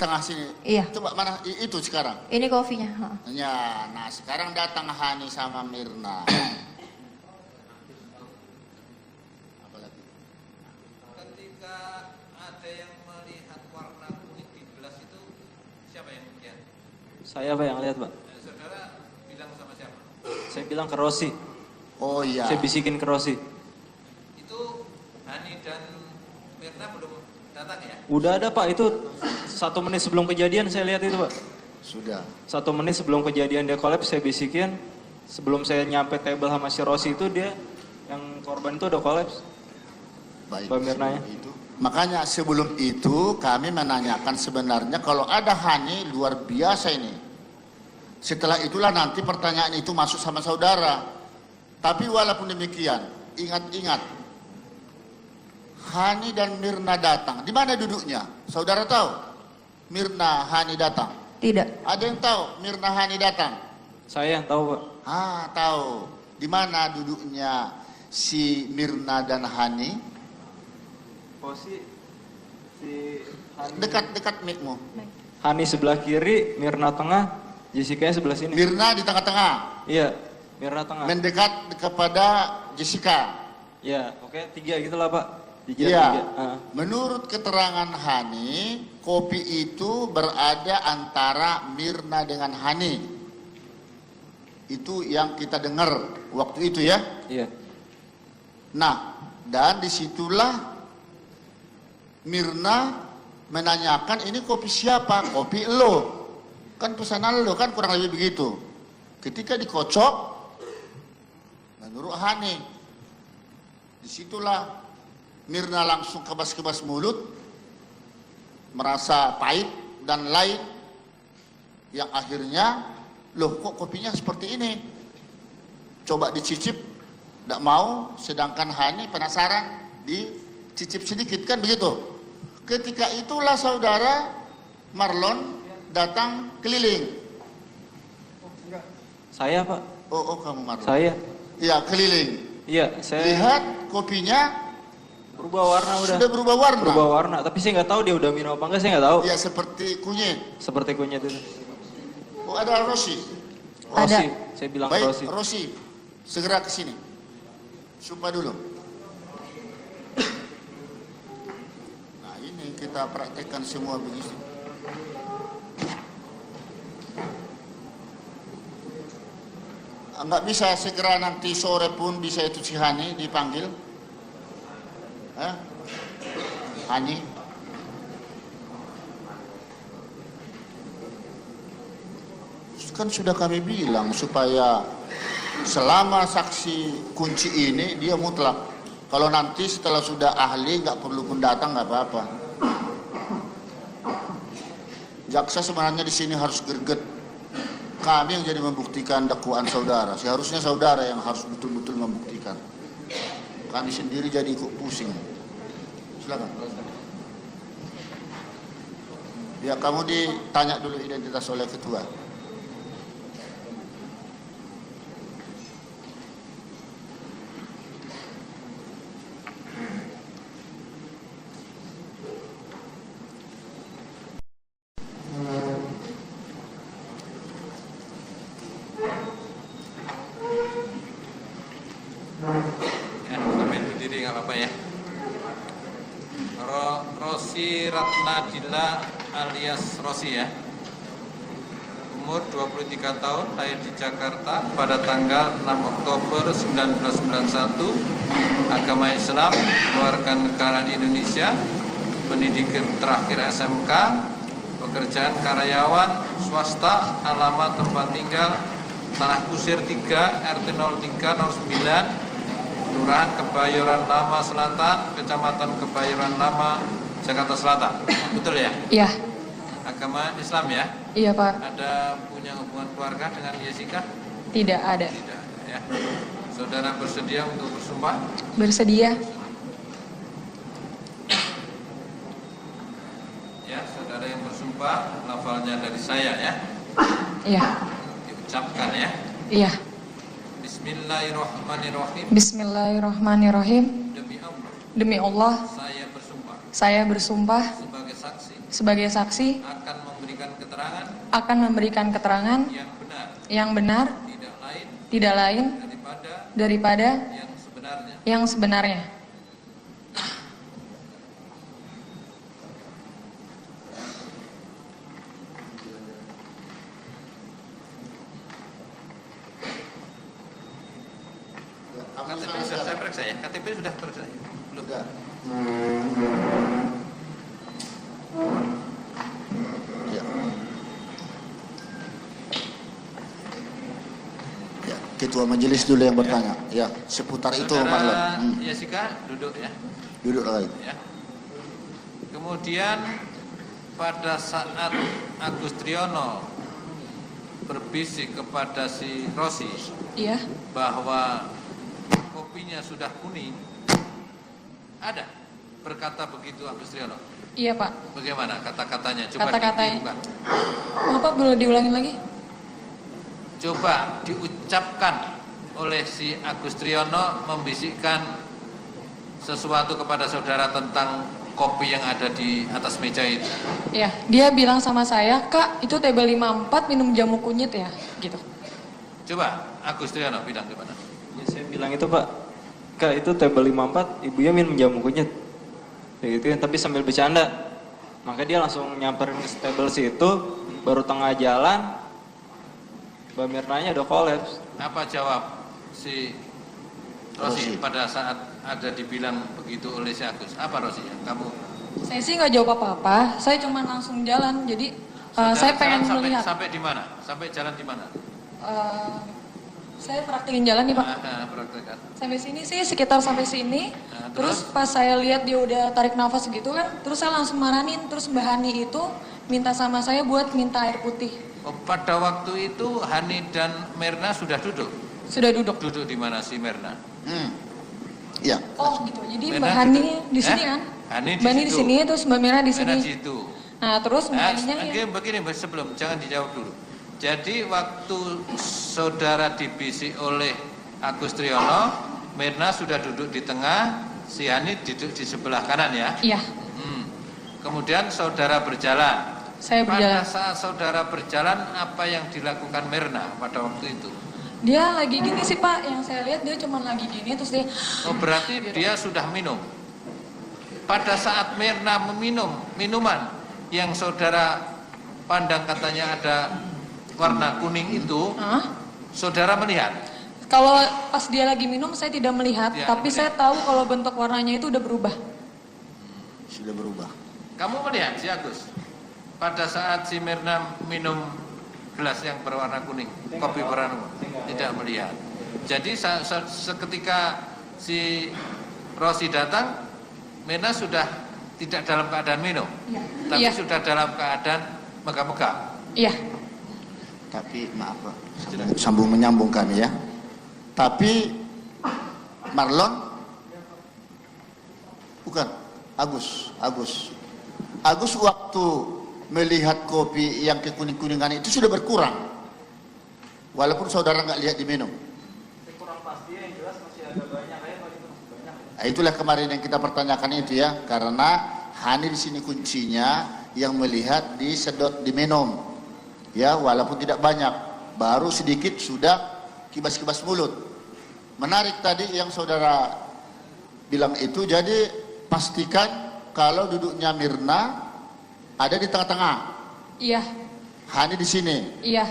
tengah sini. Iya. Coba mana itu sekarang? Ini kopinya. Ya, nah sekarang datang Hani sama Mirna. Apalagi? Ketika ada yang melihat warna kuning di gelas itu, siapa yang lihat? Saya Pak yang lihat Pak. Saudara bilang sama siapa? Saya bilang ke Rosi. Oh iya. Saya bisikin ke Rosi. Itu Hani dan Mirna belum datang ya? Udah ada Pak, itu 1 menit sebelum kejadian saya lihat itu Pak. Sudah. 1 menit sebelum kejadian dia kolaps saya bisikin. Sebelum saya nyampe table sama si Rosi itu dia, yang korban itu udah kolaps. Baik. Mbak Mirna ya. Itu. Makanya sebelum itu kami menanyakan sebenarnya kalau ada Hani luar biasa ini. Setelah itulah nanti pertanyaan itu masuk sama saudara. Tapi walaupun demikian, ingat-ingat. Hani dan Mirna datang. Di mana duduknya? Saudara tahu? Mirna, Hani datang. Tidak. Ada yang tahu Mirna, Hani datang? Saya yang tahu Pak. Ah, tahu. Di mana duduknya si Mirna dan Hani? Si Hani. Dekat-dekat mic-mu. Hani sebelah kiri, Mirna tengah, Jessica sebelah sini. Mirna di tengah-tengah. Iya, Mirna tengah. Mendekat kepada Jessica. Iya, oke 3 gitulah Pak. 3. Iya. Menurut keterangan Hani, kopi itu berada antara Mirna dengan Hani. Itu yang kita dengar waktu itu ya. Iya. Nah, dan disitulah Mirna menanyakan ini kopi siapa? Kopi lo. Kan pesanan lo kan kurang lebih begitu. Ketika dikocok, menurut Hani, disitulah Mirna langsung kebas-kebas mulut, merasa pahit dan lain, yang akhirnya, loh kok kopinya seperti ini? Coba dicicip, tidak mau, sedangkan Hani penasaran, dicicip sedikit, kan begitu? Ketika itulah saudara Marlon datang keliling. Saya Pak. Oh kamu Marlon. Saya. Iya keliling. Iya, saya. Lihat kopinya Berubah warna udah. sudah berubah warna. Berubah warna, tapi saya nggak tahu dia udah minum apa enggak, saya nggak tahu. Ya seperti kunyit. Seperti kunyit itu. Oh ada Rosi. Rosi, saya bilang Baik, Rosi. Rosi, segera ke sini. Sumpah dulu. Nah ini kita praktekkan semua begitu. Enggak bisa segera nanti sore pun bisa itu si Hani dipanggil. Hani. Kan sudah kami bilang supaya selama saksi kunci ini dia mutlak. Kalau nanti setelah sudah ahli nggak perlu pun datang nggak apa-apa. Jaksa sebenarnya di sini harus greget. Kami yang jadi membuktikan dakwaan saudara. Seharusnya saudara yang harus betul-betul membuktikan. Kami sendiri jadi ikut pusing. Silakan. Ya kamu ditanya dulu identitas oleh ketua. Rosi Ratnadila alias Rosi ya. Umur 23 tahun, lahir di Jakarta pada tanggal 6 Oktober 1991. Agama Islam, kewarganegaraan Indonesia, pendidikan terakhir SMK, pekerjaan karyawan swasta, alamat tempat tinggal Tanah Kusir 3 RT 0309 Kelurahan Kebayoran Lama Selatan, Kecamatan Kebayoran Lama, Jakarta Selatan. Betul ya? Iya. Agama Islam ya? Iya Pak. Ada punya hubungan keluarga dengan Jessica? Tidak ada. Tidak ya. Saudara bersedia untuk bersumpah? Bersedia. Ya, saudara yang bersumpah, lafalnya dari saya ya? Iya. Diucapkan ya? Iya. Bismillahirrahmanirrahim. Bismillahirrahmanirrahim. Demi Allah. Demi Allah. Saya bersumpah. Saya bersumpah. Sebagai saksi. sebagai saksi akan memberikan keterangan yang benar tidak lain daripada yang sebenarnya. KTP sudah saya periksa ya? KTP sudah periksa ya? Belum? Ya. Ya, Ketua Majelis dulu yang bertanya. Ya, seputar itu Marlon. Saudara Jessica duduk ya. Duduk lagi. Ya. Kemudian pada saat Agus Triyono berbisik kepada si Rosi iya, bahwa kopinya sudah kuning, ada berkata begitu Agus Triyono. iya Pak. Bagaimana kata-katanya? Coba Kata-katanya. dibuka. Bapak boleh diulangi lagi? Coba diucapkan oleh si Agus Triyono membisikkan sesuatu kepada saudara tentang kopi yang ada di atas meja itu. Iya, dia bilang sama saya, Kak, itu table 54 minum jamu kunyit ya, gitu. Coba Agus Triyono bilang gimana? Ya, saya bilang itu Pak, Kak itu table 54, ibunya minum jamu kunyit. Kayak gitu, tapi sambil bercanda. Maka dia langsung nyamperin ke table situ, baru tengah jalan, Mbak Mirnanya udah kolaps. Apa jawab si Rosi pada saat ada dibilang begitu oleh si Agus? Apa Rosi? Kamu? Saya sih nggak jawab apa-apa, saya cuma langsung jalan, jadi saya pengen melihat. Sampai di mana? Sampai jalan di mana? Saya praktekin jalan nih Pak. Praktekkan. Sampai sini sih, sekitar sampai sini. Nah, terus pas saya lihat dia udah tarik nafas gitu kan, terus saya langsung marahin. Terus Mbak Hani itu minta sama saya buat minta air putih. Oh, pada waktu itu Hani dan Mirna sudah duduk? Sudah duduk. Duduk di mana si Mirna? Iya. Oh gitu, jadi Mirna Mbak Hani duduk. di sini kan? Hani Mbak Hani di situ. sini, terus Mbak Mirna di sini. Mirna di situ. Nah terus Mbak Haninya ya. Begini sebelum, jangan dijawab dulu. Jadi waktu saudara dibisik oleh Agus Triyono, Mirna sudah duduk di tengah, si Hani duduk di sebelah kanan ya? Iya. Kemudian saudara berjalan. Saya berjalan. Pada saat saudara berjalan, apa yang dilakukan Mirna pada waktu itu? Dia lagi gini sih Pak, yang saya lihat dia cuma lagi gini terus dia. Oh berarti dia sudah minum. Pada saat Mirna meminum minuman yang saudara pandang katanya ada warna kuning itu, saudara melihat? Kalau pas dia lagi minum saya tidak melihat, Ya, tapi saya tahu kalau bentuk warnanya itu udah berubah. Sudah berubah. Kamu melihat si Agus? Pada saat si Mirna minum gelas yang berwarna kuning, kopi berwarna kuning, tidak melihat. Jadi seketika si Rosi datang, Mirna sudah tidak dalam keadaan minum, tapi Iya. sudah dalam keadaan megah-megah. Iya. Tapi maaf Pak, sambung menyambung kami ya. Tapi Marlon, bukan Agus waktu melihat kopi yang kekuning-kuningan itu sudah berkurang, walaupun saudara nggak lihat diminum. Kurang pasti, yang jelas masih ada banyak, kalau itu masih banyak. Nah, itulah kemarin yang kita pertanyakan itu ya, karena Hani di sini kuncinya yang melihat disedot diminum, ya walaupun tidak banyak, baru sedikit sudah kibas-kibas mulut. Menarik tadi yang saudara bilang itu, jadi pastikan kalau duduknya Mirna ada di tengah-tengah, Iya. Hani di sini. Iya.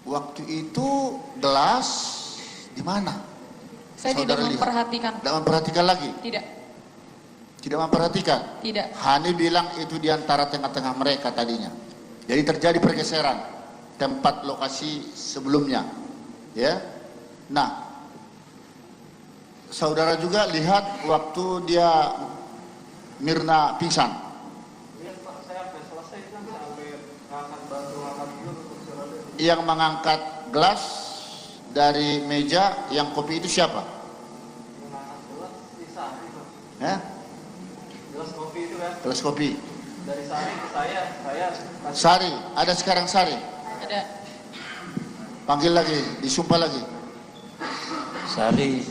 Waktu itu gelas di mana? Saya Saudara tidak lihat? memperhatikan. Tidak memperhatikan lagi. Tidak memperhatikan. Tidak. Hani bilang itu di antara tengah-tengah mereka tadinya. Jadi terjadi pergeseran tempat lokasi sebelumnya. Ya. Nah, saudara juga lihat waktu dia Mirna pingsan. Lihat Pak, saya sampai selesai kan sampai ngangkat bantu angkat dulu untuk saudara. Yang mengangkat gelas dari meja yang kopi itu siapa? Mengangkat gelas di Sari Pak. Ya? Gelas kopi itu kan Gelas kopi. dari Sari ke saya Sari, ada sekarang Sari. Ada. Panggil lagi, disumpah lagi. Sari.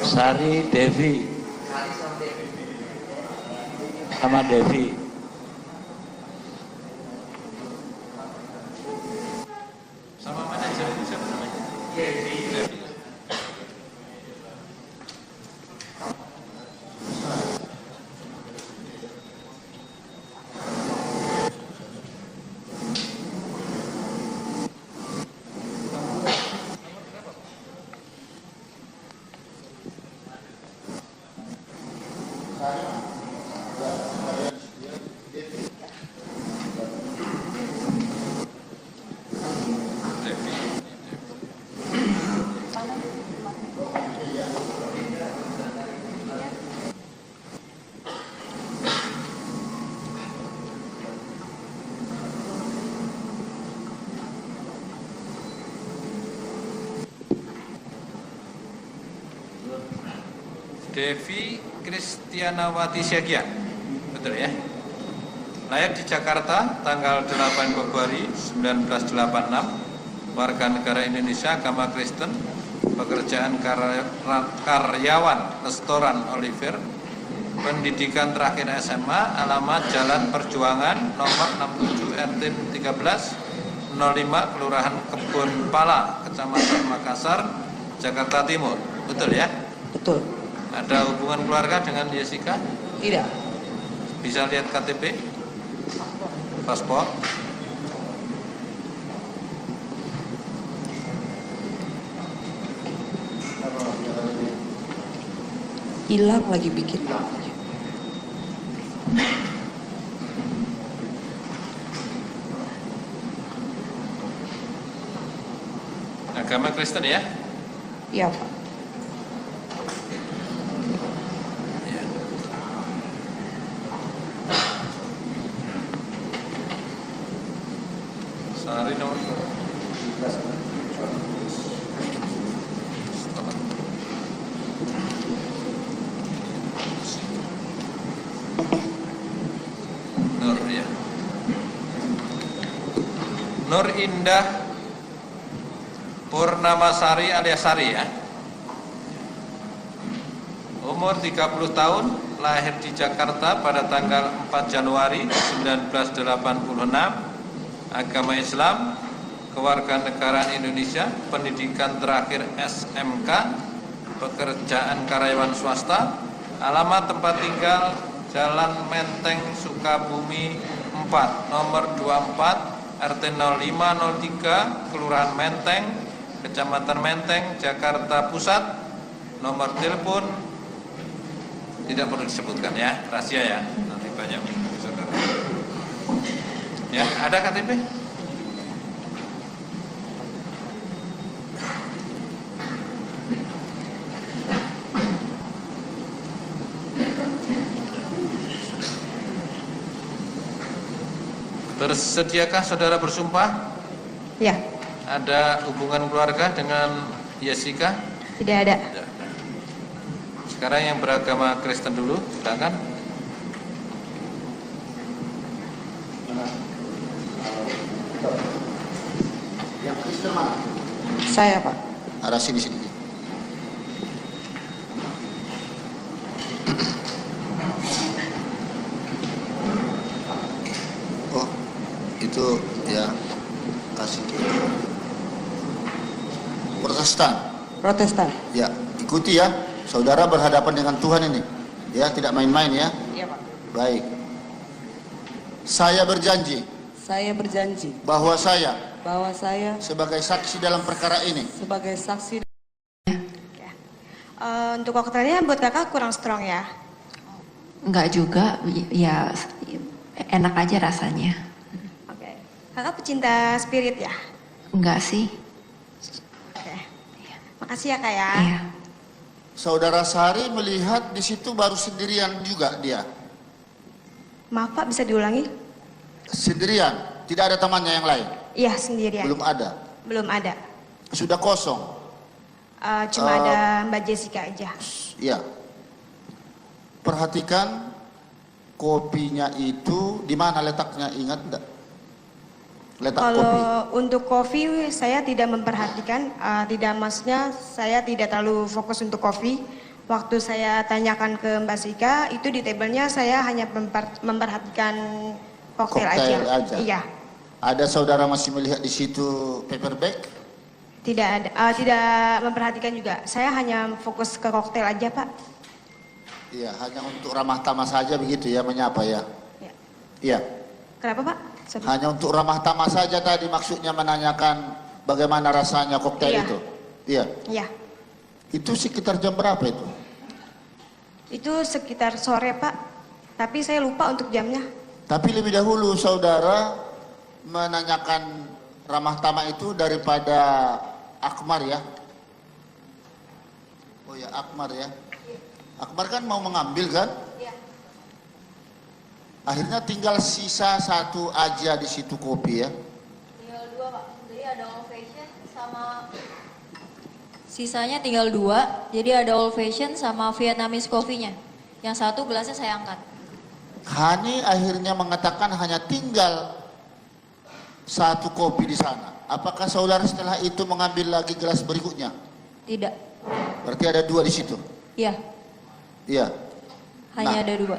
Sari Devi. Sama Devi. Sama manajer ini siapa namanya? Devi. Devi Kristianawati Syagia, betul ya? Lahir di Jakarta tanggal 8 Februari 1986, warga negara Indonesia, agama Kristen, pekerjaan karyawan restoran Oliver, pendidikan terakhir SMA, alamat Jalan Perjuangan nomor 67 RT 13 05 Kelurahan Kebun Pala, Kecamatan Makassar, Jakarta Timur, betul ya? Betul. Ada hubungan keluarga dengan Jessica? Tidak. Bisa lihat KTP? Paspor? Hilang lagi bikin. Agama Kristen ya? Iya, Pak. Ya. Sehari nomor Nur ya. Nur Indah Purnamasari alias Sari ya. Umur 30 tahun, lahir di Jakarta pada tanggal 4 Januari 1986, agama Islam, kewarganegaraan Indonesia, pendidikan terakhir SMK, pekerjaan karyawan swasta, alamat tempat tinggal Jalan Menteng Sukabumi 4, nomor 24, RT 0503, Kelurahan Menteng, Kecamatan Menteng, Jakarta Pusat, nomor telepon tidak perlu disebutkan ya, rahasia ya, nanti banyak saudara. Ya, ada KTP? Bersediakah saudara bersumpah? Ya, Ada hubungan keluarga dengan Jessica? tidak ada. Tidak. Sekarang yang beragama Kristen dulu, silakan. Yang Kristen mana? Saya, Pak. Arah sini sedikit. Oh, itu ya kasih Protestan. Protestan. Ya, ikuti ya. Saudara berhadapan dengan Tuhan ini. Ya, tidak main-main ya. Iya, Pak. Baik. Saya berjanji Saya berjanji bahwa saya bahwa saya sebagai saksi dalam perkara ini sebagai saksi Untuk koktelnya buat kakak kurang strong ya. Enggak juga, ya enak aja rasanya. Oke. Kakak pecinta spirit ya. Enggak sih? Oke. Makasih ya kak ya. Iya. Saudara Sari melihat di situ baru sendirian juga dia. Maaf Pak, bisa diulangi? Sendirian, tidak ada temannya yang lain. Iya sendirian. Belum ada. Belum ada. Sudah kosong. Cuma ada Mbak Jessica aja. Ya. Perhatikan kopinya itu di mana letaknya, ingat enggak? Letak Kalau kopi. untuk kopi saya tidak memperhatikan, tidak maksudnya saya tidak terlalu fokus untuk kopi. Waktu saya tanyakan ke Mbak Sika, itu di tabelnya saya hanya memperhatikan koktail aja. Iya, Ada saudara masih melihat di situ paper bag? tidak ada, tidak memperhatikan juga. Saya hanya fokus ke koktail aja, Pak. Iya, hanya untuk ramah tamah saja begitu ya, menyapa ya. Ya. Iya. Kenapa, Pak? Sorry. Hanya untuk ramah tamah saja tadi maksudnya menanyakan bagaimana rasanya koktail Iya. itu. Iya. Iya, Itu sekitar jam berapa itu? itu sekitar sore, Pak. Tapi saya lupa untuk jamnya. Tapi lebih dahulu saudara menanyakan ramah tamah itu daripada Akmar ya. Oh ya, Akmar ya. Akmar kan mau mengambil kan? Iya. Akhirnya tinggal sisa satu aja di situ kopi ya. Tinggal 2, Pak. Jadi ada old fashion sama sisanya tinggal 2. Jadi ada old fashion sama Vietnamese coffee-nya. Yang satu gelasnya saya angkat. Hani akhirnya mengatakan hanya tinggal satu kopi di sana. Apakah saudara setelah itu mengambil lagi gelas berikutnya? Tidak. Berarti ada 2 di situ. Iya, Iya. hanya Nah. ada 2.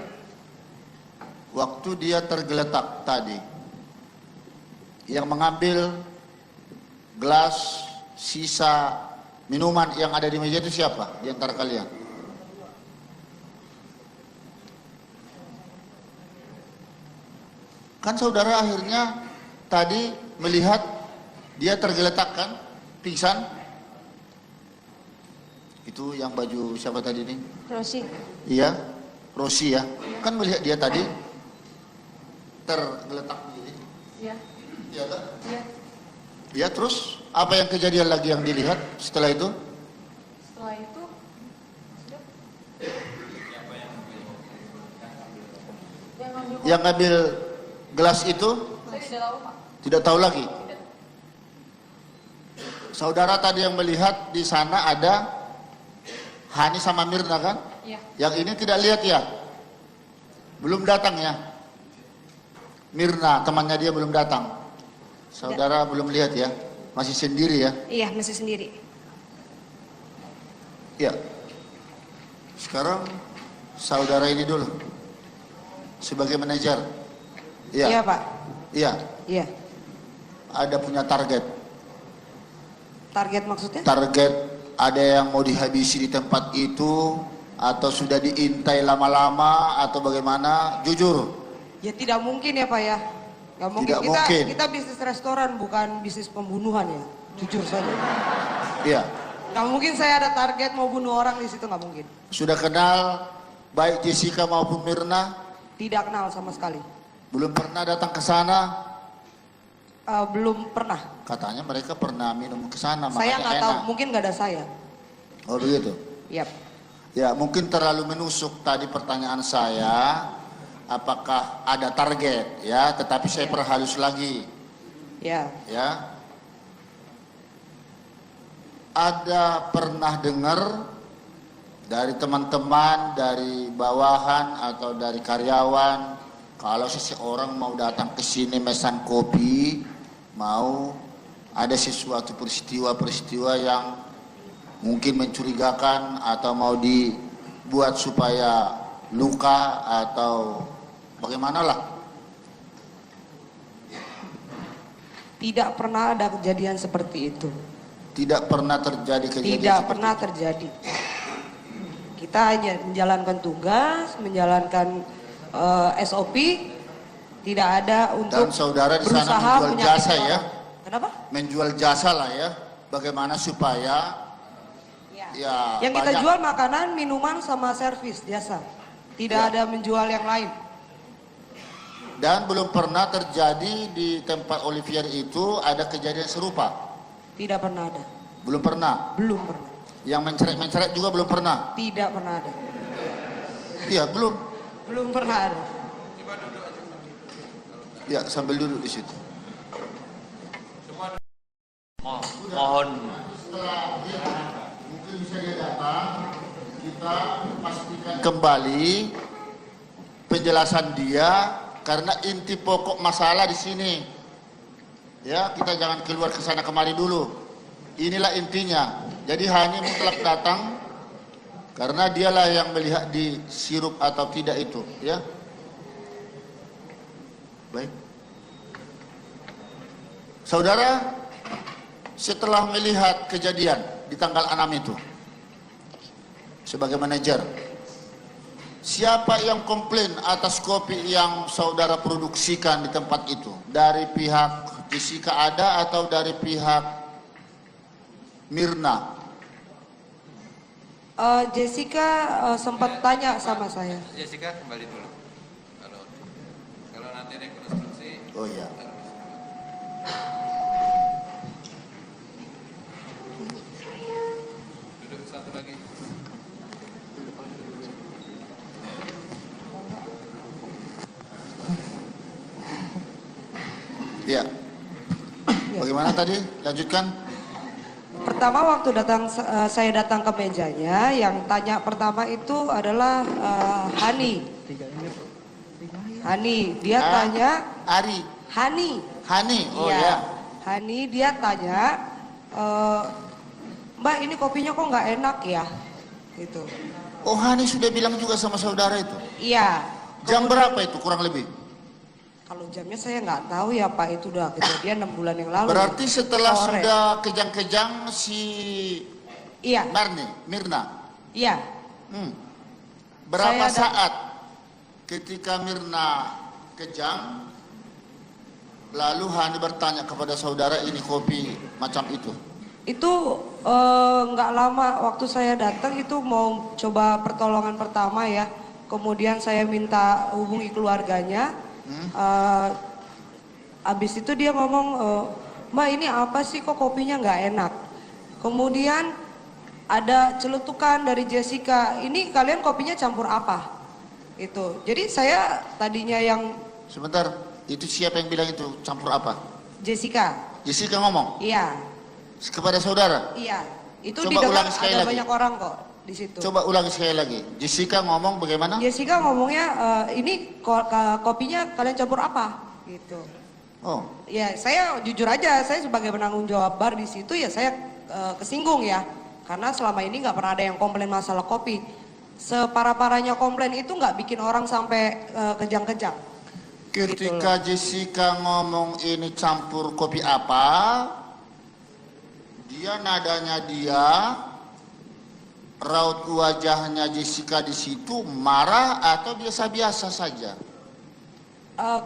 Waktu dia tergeletak tadi, yang mengambil gelas sisa minuman yang ada di meja itu siapa di antara kalian? Kan saudara akhirnya tadi melihat dia tergeletak kan, pingsan. Itu yang baju siapa tadi nih? Rosi. Iya, Rosi ya. Kan melihat dia tadi tergeletak begini. Iya. Iya kan? Iya. Iya, terus apa yang kejadian lagi yang dilihat setelah itu? Setelah itu Yang ngambil gelas itu saya tidak tahu, Pak. tidak tahu lagi. Saudara tadi yang melihat di sana ada Hani sama Mirna kan? Iya. Yang ini tidak lihat ya? Belum datang ya? Mirna, temannya dia belum datang. Saudara belum lihat ya? Masih sendiri ya? Iya, masih sendiri. Ya. Sekarang saudara ini dulu. Sebagai manajer. Iya, Iya. Pak. Iya. Iya. Ada punya target. Target maksudnya? Target ada yang mau dihabisi di tempat itu atau sudah diintai lama-lama atau bagaimana? Jujur. Ya tidak mungkin ya, Pak ya. Nggak mungkin. Tidak mungkin. Kita bisnis restoran bukan bisnis pembunuhan ya. Jujur saja. Iya. Nggak mungkin saya ada target mau bunuh orang di situ, nggak mungkin. Sudah kenal baik Jessica maupun Mirna? Tidak kenal sama sekali. Belum pernah datang ke sana? Belum pernah. Katanya mereka pernah minum ke sana, Saya makanya nggak enak. tahu, mungkin nggak ada saya. Oh begitu? Yap. Ya mungkin terlalu menusuk tadi pertanyaan saya. Apakah ada target ya? Tetapi saya perhalus lagi. Ya. Ya. Ada pernah dengar dari teman-teman, dari bawahan atau dari karyawan, kalau seseorang mau datang ke sini mesan kopi, mau ada sesuatu peristiwa-peristiwa yang mungkin mencurigakan atau mau dibuat supaya luka atau bagaimana lah? Tidak pernah ada kejadian seperti itu. Tidak pernah terjadi kejadian Tidak seperti pernah itu. terjadi. Kita hanya menjalankan tugas, menjalankan SOP, tidak ada untuk Dan saudara di sana berusaha menjual menyakiti jasa orang. ya? Kenapa? Menjual jasa lah ya, bagaimana supaya ya Yang kita banyak. jual makanan, minuman, sama servis jasa. Tidak Ya. ada menjual yang lain. Dan belum pernah terjadi di tempat Olivier itu ada kejadian serupa. Tidak pernah ada. Belum pernah. Belum pernah. Yang menceret-menceret juga belum pernah. Tidak pernah ada. Iya, belum. Belum pernah ada. Ya, sambil duduk di situ. Mohon Mungkin bisa dia datang, kita pastikan kembali penjelasan dia karena inti pokok masalah di sini. Ya, kita jangan keluar ke sana kemari dulu. Inilah intinya. Jadi Hani mutlak datang karena dialah yang melihat di sirup atau tidak itu, ya. Baik. Saudara, setelah melihat kejadian di tanggal 6 itu, sebagai manajer, siapa yang komplain atas kopi yang saudara produksikan di tempat itu? Dari pihak Jessica ada atau dari pihak Mirna? Jessica sempat tanya sama saya. Jessica kembali dulu. Kalau nanti rekonstruksi. Oh ya. Duduk satu lagi. Ya. Bagaimana tadi? Lanjutkan. Pertama waktu saya datang ke mejanya, yang tanya pertama itu adalah Hani. Hani, dia tanya. Ari. Hani. Hani, oh Iya. ya. Hani, dia tanya, Mbak ini kopinya kok nggak enak ya? Gitu. Oh, Hani sudah bilang juga sama saudara itu. Iya. Jam berapa itu kurang lebih? Kalau jamnya saya nggak tahu ya Pak, itu udah kejadian 6 bulan yang lalu. Berarti setelah Sore. sudah kejang-kejang si Iya. Mirna. Iya. Berapa Saya saat ketika Mirna kejang, lalu Hani bertanya kepada saudara ini kopi macam itu? Itu nggak lama waktu saya datang itu mau coba pertolongan pertama ya. Kemudian saya minta hubungi keluarganya. Abis itu dia ngomong, Mbak ini apa sih kok kopinya nggak enak? Kemudian ada celutukan dari Jessica, ini kalian kopinya campur apa? Itu. Jadi saya tadinya yang... Sebentar, itu siapa yang bilang itu campur apa? Jessica. Jessica ngomong? Iya. Kepada saudara? Iya. Itu Coba didengar ulangi sekali ada lagi. banyak orang kok di situ. Coba ulangi sekali lagi. Jessica ngomong bagaimana? Jessica ngomongnya ini kopinya kalian campur apa? Gitu. Oh. Ya saya jujur aja, saya sebagai penanggung jawab bar di situ ya saya kesinggung ya. Karena selama ini nggak pernah ada yang komplain masalah kopi. Separah-parahnya komplain itu nggak bikin orang sampai kejang-kejang. Ketika Jessica ngomong ini campur kopi apa, dia nadanya dia, raut wajahnya Jessica di situ marah atau biasa-biasa saja?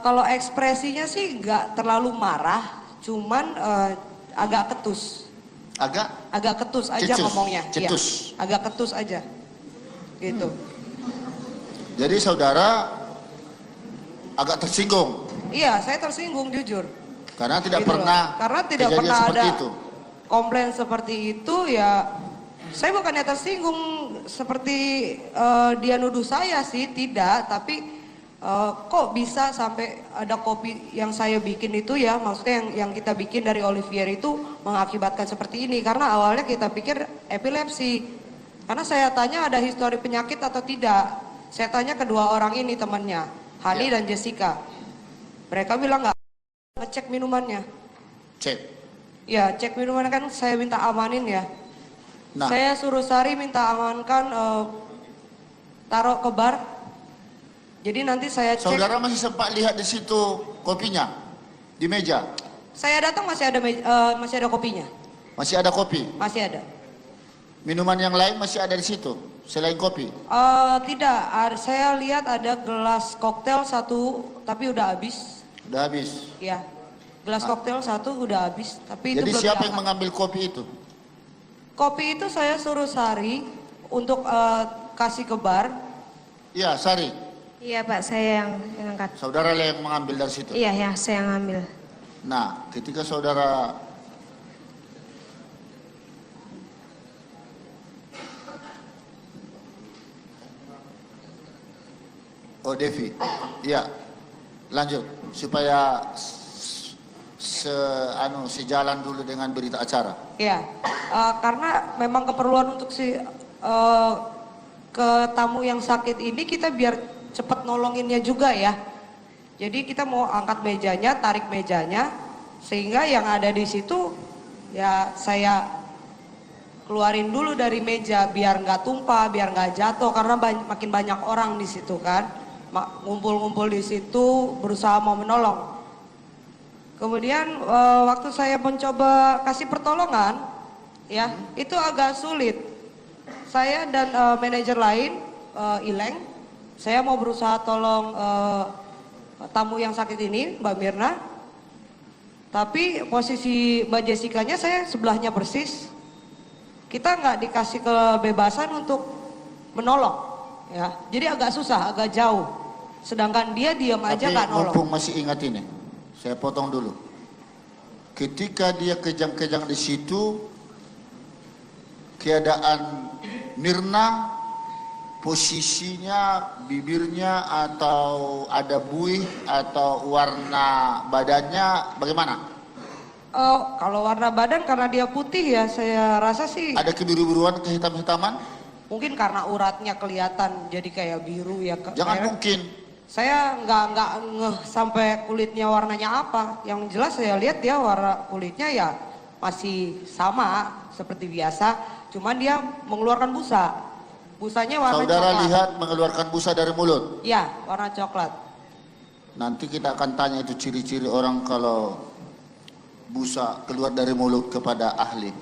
Kalau ekspresinya sih nggak terlalu marah, cuman agak ketus. Agak ketus aja ngomongnya. Cetus. Ya, agak ketus aja. Gitu. Jadi saudara agak tersinggung. Iya, saya tersinggung jujur. Karena tidak Gitu loh. pernah. Karena tidak kejadian pernah seperti ada itu. komplain seperti itu ya. Saya bukannya tersinggung seperti dia nuduh saya sih, tidak. Tapi kok bisa sampai ada kopi yang saya bikin itu ya, maksudnya yang kita bikin dari Olivier itu mengakibatkan seperti ini. Karena awalnya kita pikir epilepsi. Karena saya tanya ada histori penyakit atau tidak. Saya tanya kedua orang ini temannya, Hani dan Jessica. Mereka bilang nggak, ngecek minumannya. Cek. Ya, cek minuman kan saya minta amanin ya. Nah. Saya suruh Sari minta amankan, taruh ke bar. Jadi nanti saya cek. Saudara masih sempat lihat di situ kopinya di meja? Saya datang masih ada kopinya. Masih ada kopi? Masih ada. Minuman yang lain masih ada di situ selain kopi? Tidak, saya lihat ada gelas koktail satu, tapi udah habis. Udah habis? Ya, gelas koktail satu udah habis, tapi itu Jadi belum siapa diangkat. yang mengambil kopi itu? Kopi itu saya suruh Sari untuk kasih ke bar. Iya, Sari. Iya Pak, saya yang angkat. Saudara lah yang mengambil dari situ? Iya, ya, saya yang ambil. Nah, ketika saudara Oh, Devi. Iya. Lanjut supaya sejalan dulu dengan berita acara. Ya, karena memang keperluan untuk ke tamu yang sakit ini kita biar cepat nolonginnya juga ya. Jadi kita mau angkat mejanya, tarik mejanya, Sehingga yang ada di situ ya saya keluarin dulu dari meja biar nggak tumpah, biar nggak jatuh karena makin banyak orang di situ kan. Ngumpul-ngumpul di situ berusaha mau menolong. Kemudian waktu saya mencoba kasih pertolongan ya, itu agak sulit. Saya dan manajer lain Ileng, saya mau berusaha tolong tamu yang sakit ini, Mbak Mirna. Tapi posisi Mbak Jessica-nya saya sebelahnya persis. Kita nggak dikasih kebebasan untuk menolong, ya. Jadi agak susah, agak jauh. Sedangkan dia diam aja nggak nolong. Tapi mumpung masih ingat ini, saya potong dulu. Ketika dia kejang-kejang di situ, keadaan Mirna, posisinya, bibirnya atau ada buih atau warna badannya bagaimana? Oh, kalau warna badan karena dia putih ya, saya rasa sih. Ada kebiru-biruan, kehitam-hitaman? Mungkin karena uratnya kelihatan jadi kayak biru ya. Jangan mungkin. Saya nggak ngeh sampai kulitnya warnanya apa. Yang jelas saya lihat dia warna kulitnya ya masih sama seperti biasa. Cuman dia mengeluarkan busa. Busanya warna Saudara coklat. lihat mengeluarkan busa dari mulut? Ya, warna coklat. Nanti kita akan tanya itu ciri-ciri orang kalau busa keluar dari mulut kepada ahli.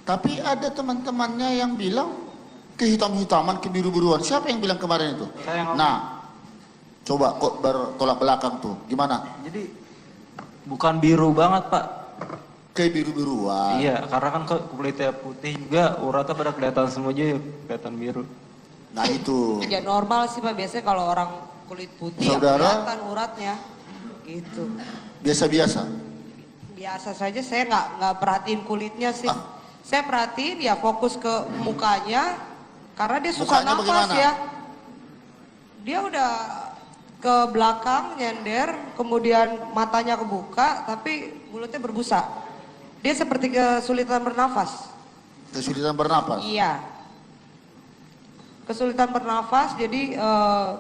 Tapi ada teman-temannya yang bilang kehitam-hitaman, kebiru-biruan. Siapa yang bilang kemarin itu? Nah, coba kok bertolak belakang tuh. Gimana? Jadi bukan biru banget, Pak. Kayak biru-biruan. Iya, karena kan kulitnya putih juga, uratnya pada kelihatan semua aja, kelihatan biru. Nah itu. Ya normal sih Pak, biasanya kalau orang kulit putih Saudara, ya kelihatan uratnya. Gitu. Biasa-biasa. Biasa saja, saya nggak perhatiin kulitnya sih. Saya perhatiin ya fokus ke mukanya, karena dia susah Mukanya nafas bagaimana? ya. Dia udah ke belakang nyender, kemudian matanya kebuka, tapi mulutnya berbusa. Dia seperti kesulitan bernafas. Kesulitan bernafas? Iya. Kesulitan bernafas, jadi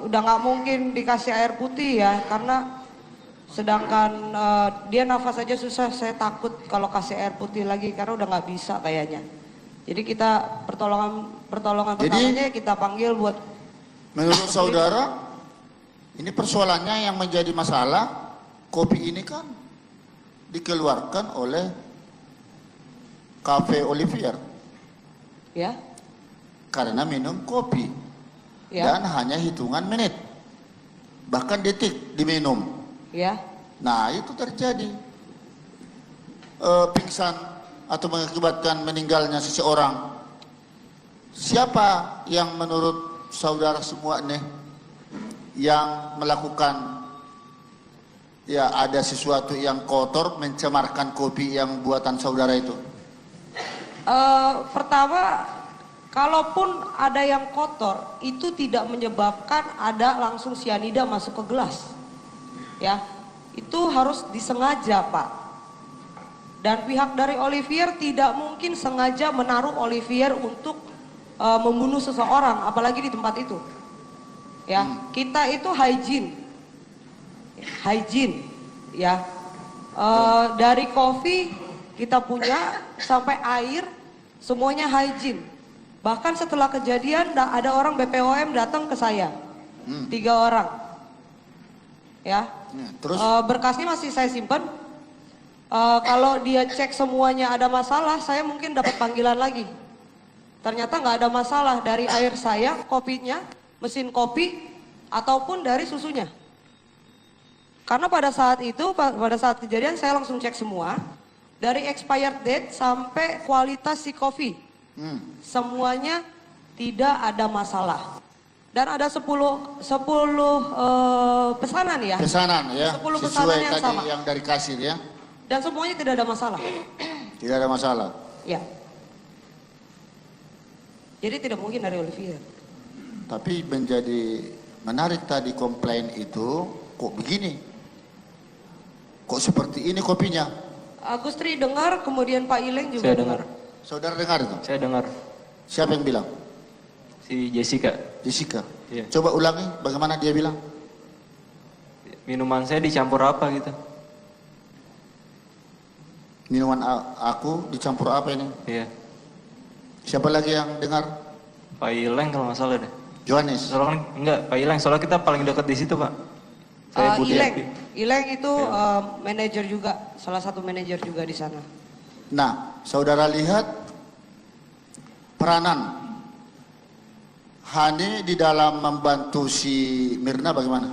udah nggak mungkin dikasih air putih ya, karena sedangkan dia nafas aja susah, saya takut kalau kasih air putih lagi karena udah nggak bisa kayaknya. Jadi kita pertolongan pertamanya kita panggil buat. Menurut saudara, ini persoalannya yang menjadi masalah, kopi ini kan dikeluarkan oleh Cafe Olivier. Ya. Karena minum kopi. Ya. Dan hanya hitungan menit. Bahkan detik diminum. Ya. Nah itu terjadi. Pingsan atau mengakibatkan meninggalnya seseorang. Siapa yang menurut saudara semua nih yang melakukan ya ada sesuatu yang kotor mencemarkan kopi yang buatan saudara itu? Pertama, kalaupun ada yang kotor, itu tidak menyebabkan ada langsung sianida masuk ke gelas. Ya, itu harus disengaja, Pak. Dan pihak dari Olivier tidak mungkin sengaja menaruh Olivier untuk membunuh seseorang, apalagi di tempat itu. Ya, kita itu hygiene, ya. Dari kopi kita punya sampai air semuanya hygiene. Bahkan setelah kejadian ada orang BPOM datang ke saya, 3 orang, ya. Terus berkasnya masih saya simpan. Kalau dia cek semuanya ada masalah, saya mungkin dapat panggilan lagi. Ternyata nggak ada masalah dari air saya, kopinya, mesin kopi, ataupun dari susunya. Karena pada saat itu, pada saat kejadian saya langsung cek semua. Dari expired date sampai kualitas si kopi. Semuanya tidak ada masalah. Dan ada 10 pesanan ya. Pesanan ya. 10 pesanan Sesuai yang tadi sama. yang dari kasir ya. Dan semuanya tidak ada masalah. Tidak ada masalah. Ya. Jadi tidak mungkin dari Olivier. Tapi menjadi menarik tadi komplain itu kok begini? Kok seperti ini kopinya? Agustri dengar, kemudian Pak Ileng juga Saya dengar. Saudara dengar itu? Saya dengar. Siapa yang bilang? Si Jessica. Jessica. Iya. Coba ulangi bagaimana dia bilang? Minuman saya dicampur apa gitu? Minuman aku dicampur apa ini? Iya. Siapa lagi yang dengar? Pak Ileng kalau nggak salah deh. Johannes. Soalnya kan enggak, Pak Ileng. Soalnya kita paling dekat di situ, Pak. Saya Budi Ileng. Api. Ileng itu manajer juga, salah satu manajer juga di sana. Nah, saudara lihat peranan Hani di dalam membantu si Mirna bagaimana?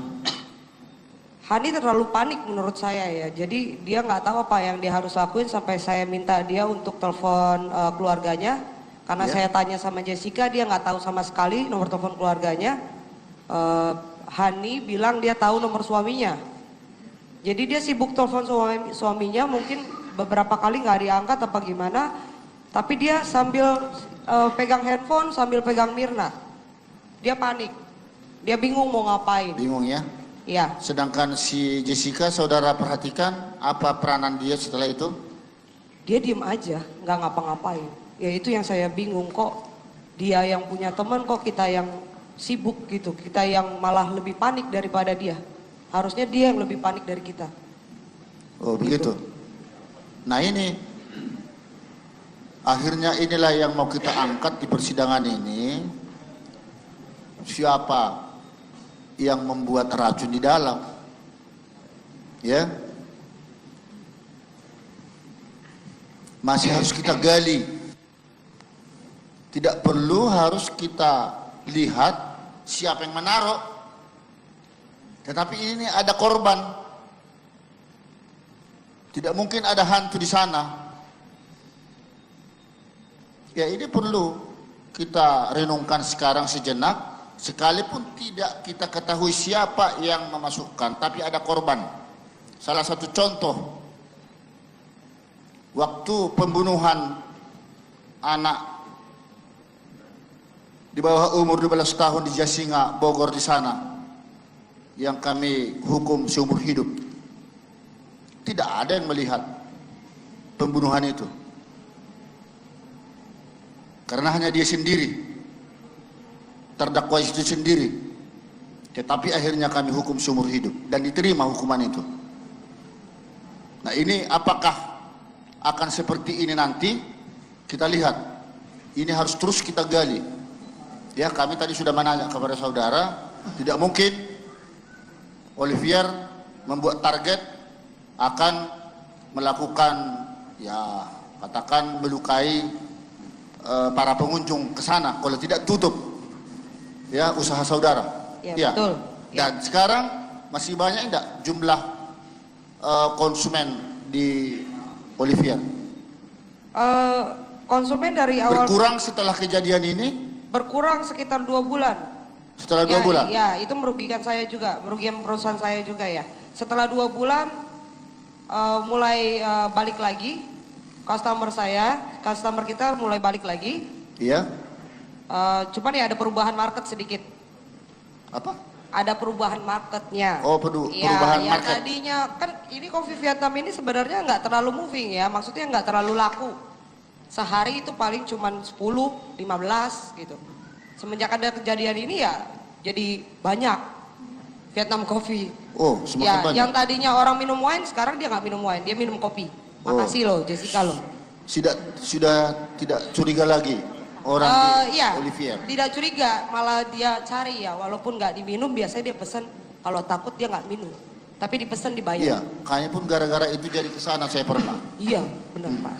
Hani terlalu panik menurut saya ya. Jadi dia nggak tahu apa yang dia harus lakuin sampai saya minta dia untuk telepon keluarganya. Karena saya tanya sama Jessica, dia nggak tahu sama sekali nomor telepon keluarganya. Hani bilang dia tahu nomor suaminya. Jadi dia sibuk telepon suaminya, mungkin beberapa kali nggak diangkat apa gimana. Tapi dia sambil pegang handphone, sambil pegang Mirna. Dia panik, dia bingung mau ngapain. Bingung ya? Iya. Sedangkan si Jessica, saudara perhatikan apa peranan dia setelah itu? Dia diem aja, nggak ngapa-ngapain. Ya itu yang saya bingung, kok dia yang punya teman, kok kita yang sibuk gitu. Kita yang malah lebih panik daripada dia. Harusnya dia yang lebih panik dari kita. Oh begitu. Nah ini, akhirnya inilah yang mau kita angkat di persidangan ini. Siapa yang membuat racun di dalam? Ya, masih harus kita gali. Tidak perlu harus kita lihat siapa yang menaruh. Tetapi ini ada korban. Tidak mungkin ada hantu di sana. Ya ini perlu kita renungkan sekarang sejenak. Sekalipun tidak kita ketahui siapa yang memasukkan, tapi ada korban. Salah satu contoh, waktu pembunuhan anak di bawah umur 12 tahun di Jasinga, Bogor di sana, yang kami hukum seumur hidup. Tidak ada yang melihat pembunuhan itu. Karena hanya dia sendiri, terdakwa itu sendiri. Tetapi akhirnya kami hukum seumur hidup dan diterima hukuman itu. Nah ini apakah akan seperti ini nanti? Kita lihat. Ini harus terus kita gali. Ya, kami tadi sudah menanya kepada saudara, tidak mungkin Olivier membuat target akan melakukan, ya katakan melukai para pengunjung ke sana kalau tidak tutup ya usaha saudara. Ya, betul. Dan sekarang masih banyak enggak jumlah konsumen di Olivier? Konsumen dari awal berkurang setelah kejadian ini? Berkurang sekitar 2 bulan. Setelah 2 bulan? Ya, itu merugikan saya juga, merugikan perusahaan saya juga ya. Setelah 2 bulan mulai balik lagi, customer kita mulai balik lagi. Iya. Cuman ya ada perubahan market sedikit. Apa? Ada perubahan marketnya. Oh, perubahan ya, market. tadinya kan ini kopi Vietnam ini sebenarnya nggak terlalu moving ya, maksudnya nggak terlalu laku. Sehari itu paling cuman 10, 15 gitu. Semenjak ada kejadian ini ya jadi banyak Vietnam coffee. Oh, semakin ya, banyak. yang tadinya orang minum wine sekarang dia nggak minum wine, dia minum kopi. Makasih loh Jessica loh. Sudah tidak curiga lagi orang di iya, Olivier. tidak curiga, malah dia cari ya, walaupun nggak diminum biasanya dia pesen, kalau takut dia nggak minum, tapi dipesan dibayar. Iya, kayaknya pun gara-gara itu jadi kesana saya pernah. Iya, benar Pak.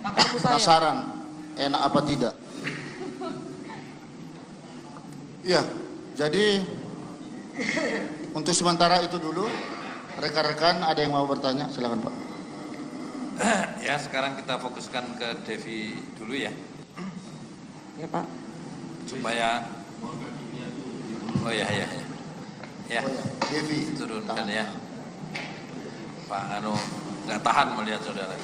Makanya saya. Penasaran, enak apa tidak? Iya, jadi untuk sementara itu dulu. Rekan-rekan ada yang mau bertanya, silakan Pak. Ya, sekarang kita fokuskan ke Devi dulu ya. Ya Pak. Supaya ya. Devi Turunkan ya. Pak Anu nggak tahan melihat saudara.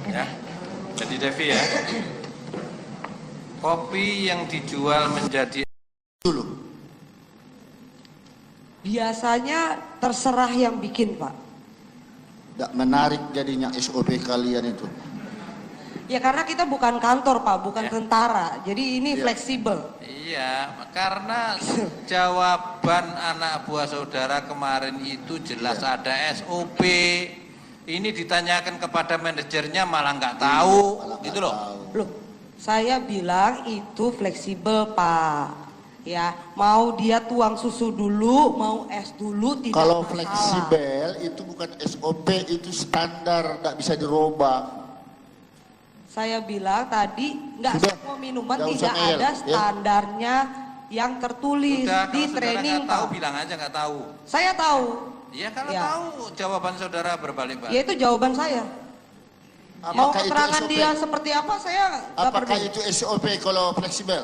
Ya. Jadi Devi ya. Kopi yang dijual menjadi dulu. Biasanya terserah yang bikin Pak. Tidak menarik jadinya SOP kalian itu. Ya karena kita bukan kantor Pak, bukan tentara. Jadi ini fleksibel. Iya, karena jawaban anak buah saudara kemarin itu jelas ada SOP. Ini ditanyakan kepada manajernya malah nggak tahu, gitu loh. Loh, saya bilang itu fleksibel Pak. Ya, mau dia tuang susu dulu, mau es dulu tidak Kalau masalah. fleksibel itu bukan SOP, itu standar, nggak bisa dirubah. Saya bilang tadi nggak Sudah, semua minuman nggak usah tidak ngeyel, ada ya. standarnya yang tertulis Udah, di kalau saudara training nggak tahu Pak. bilang aja nggak tahu. Saya tahu. Iya, kalau Ya. tahu jawaban saudara berbalik-balik. Ya itu jawaban saya. Mau Apakah itu keterangan SOP? dia seperti apa saya nggak Apakah peduli. itu SOP kalau fleksibel?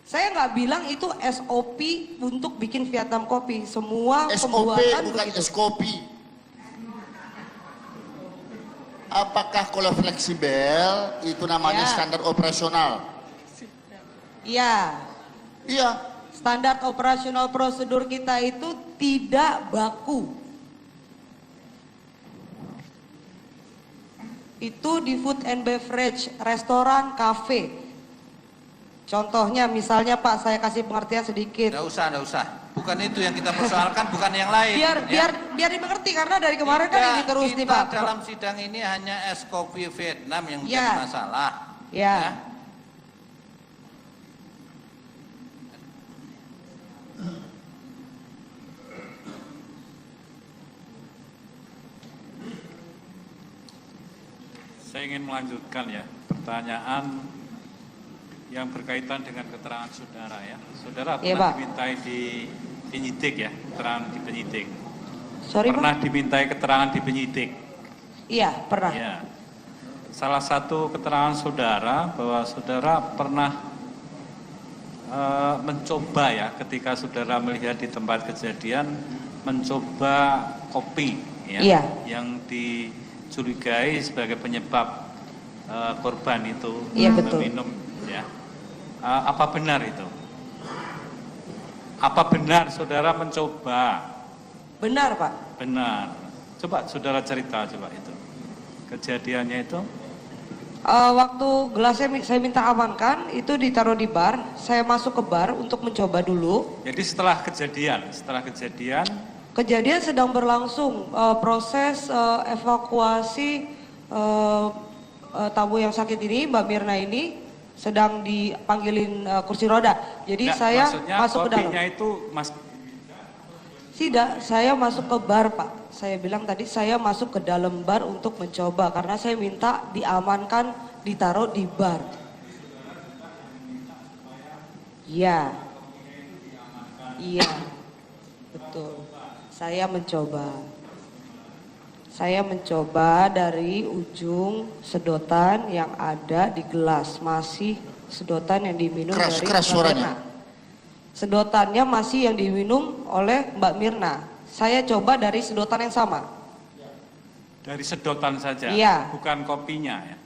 Saya nggak bilang itu SOP untuk bikin Vietnam kopi. Semua SOP pembuatan bukan begitu. SKOPI. Apakah kalau fleksibel itu namanya Ya. standar operasional? Iya. Iya. Standar operasional prosedur kita itu tidak baku. Itu di food and beverage, restoran, kafe. Contohnya misalnya Pak, saya kasih pengertian sedikit. Nggak usah. Bukan itu yang kita persoalkan, bukan yang lain. Biar dimengerti karena dari kemarin kan ini terus nih kita Pak. dalam sidang ini hanya es kopi Vietnam yang Ya. menjadi masalah. Ya. Saya ingin melanjutkan ya pertanyaan yang berkaitan dengan keterangan saudara ya. Saudara Iya, pernah Pak. dimintai di penyidik ya, keterangan di penyidik. Sorry Pernah Pak? dimintai keterangan di penyidik. Iya, pernah. Ya. Salah satu keterangan saudara bahwa saudara pernah mencoba ya ketika saudara melihat di tempat kejadian mencoba kopi ya Iya. yang dicurigai sebagai penyebab korban itu Iya, betul. meminum ya. Apa benar itu? Apa benar saudara mencoba? Benar Pak. Benar. Coba saudara cerita coba itu. Kejadiannya itu? Waktu gelasnya saya minta amankan, itu ditaruh di bar. Saya masuk ke bar untuk mencoba dulu. Jadi setelah kejadian Kejadian sedang berlangsung proses evakuasi tamu yang sakit ini, Mbak Mirna ini sedang dipanggilin kursi roda. Jadi Nggak, saya maksudnya masuk ke dalam. kopinya itu Tidak, saya masuk ke bar Pak. Saya bilang tadi saya masuk ke dalam bar untuk mencoba karena saya minta diamankan, ditaruh di bar. Iya. Iya. Betul. Saya mencoba. Saya mencoba dari ujung sedotan yang ada di gelas, masih sedotan yang diminum Keras dari Mbak suaranya. Mirna. Sedotannya masih yang diminum oleh Mbak Mirna. Saya coba dari sedotan yang sama. dari sedotan saja, Iya. bukan kopinya ya.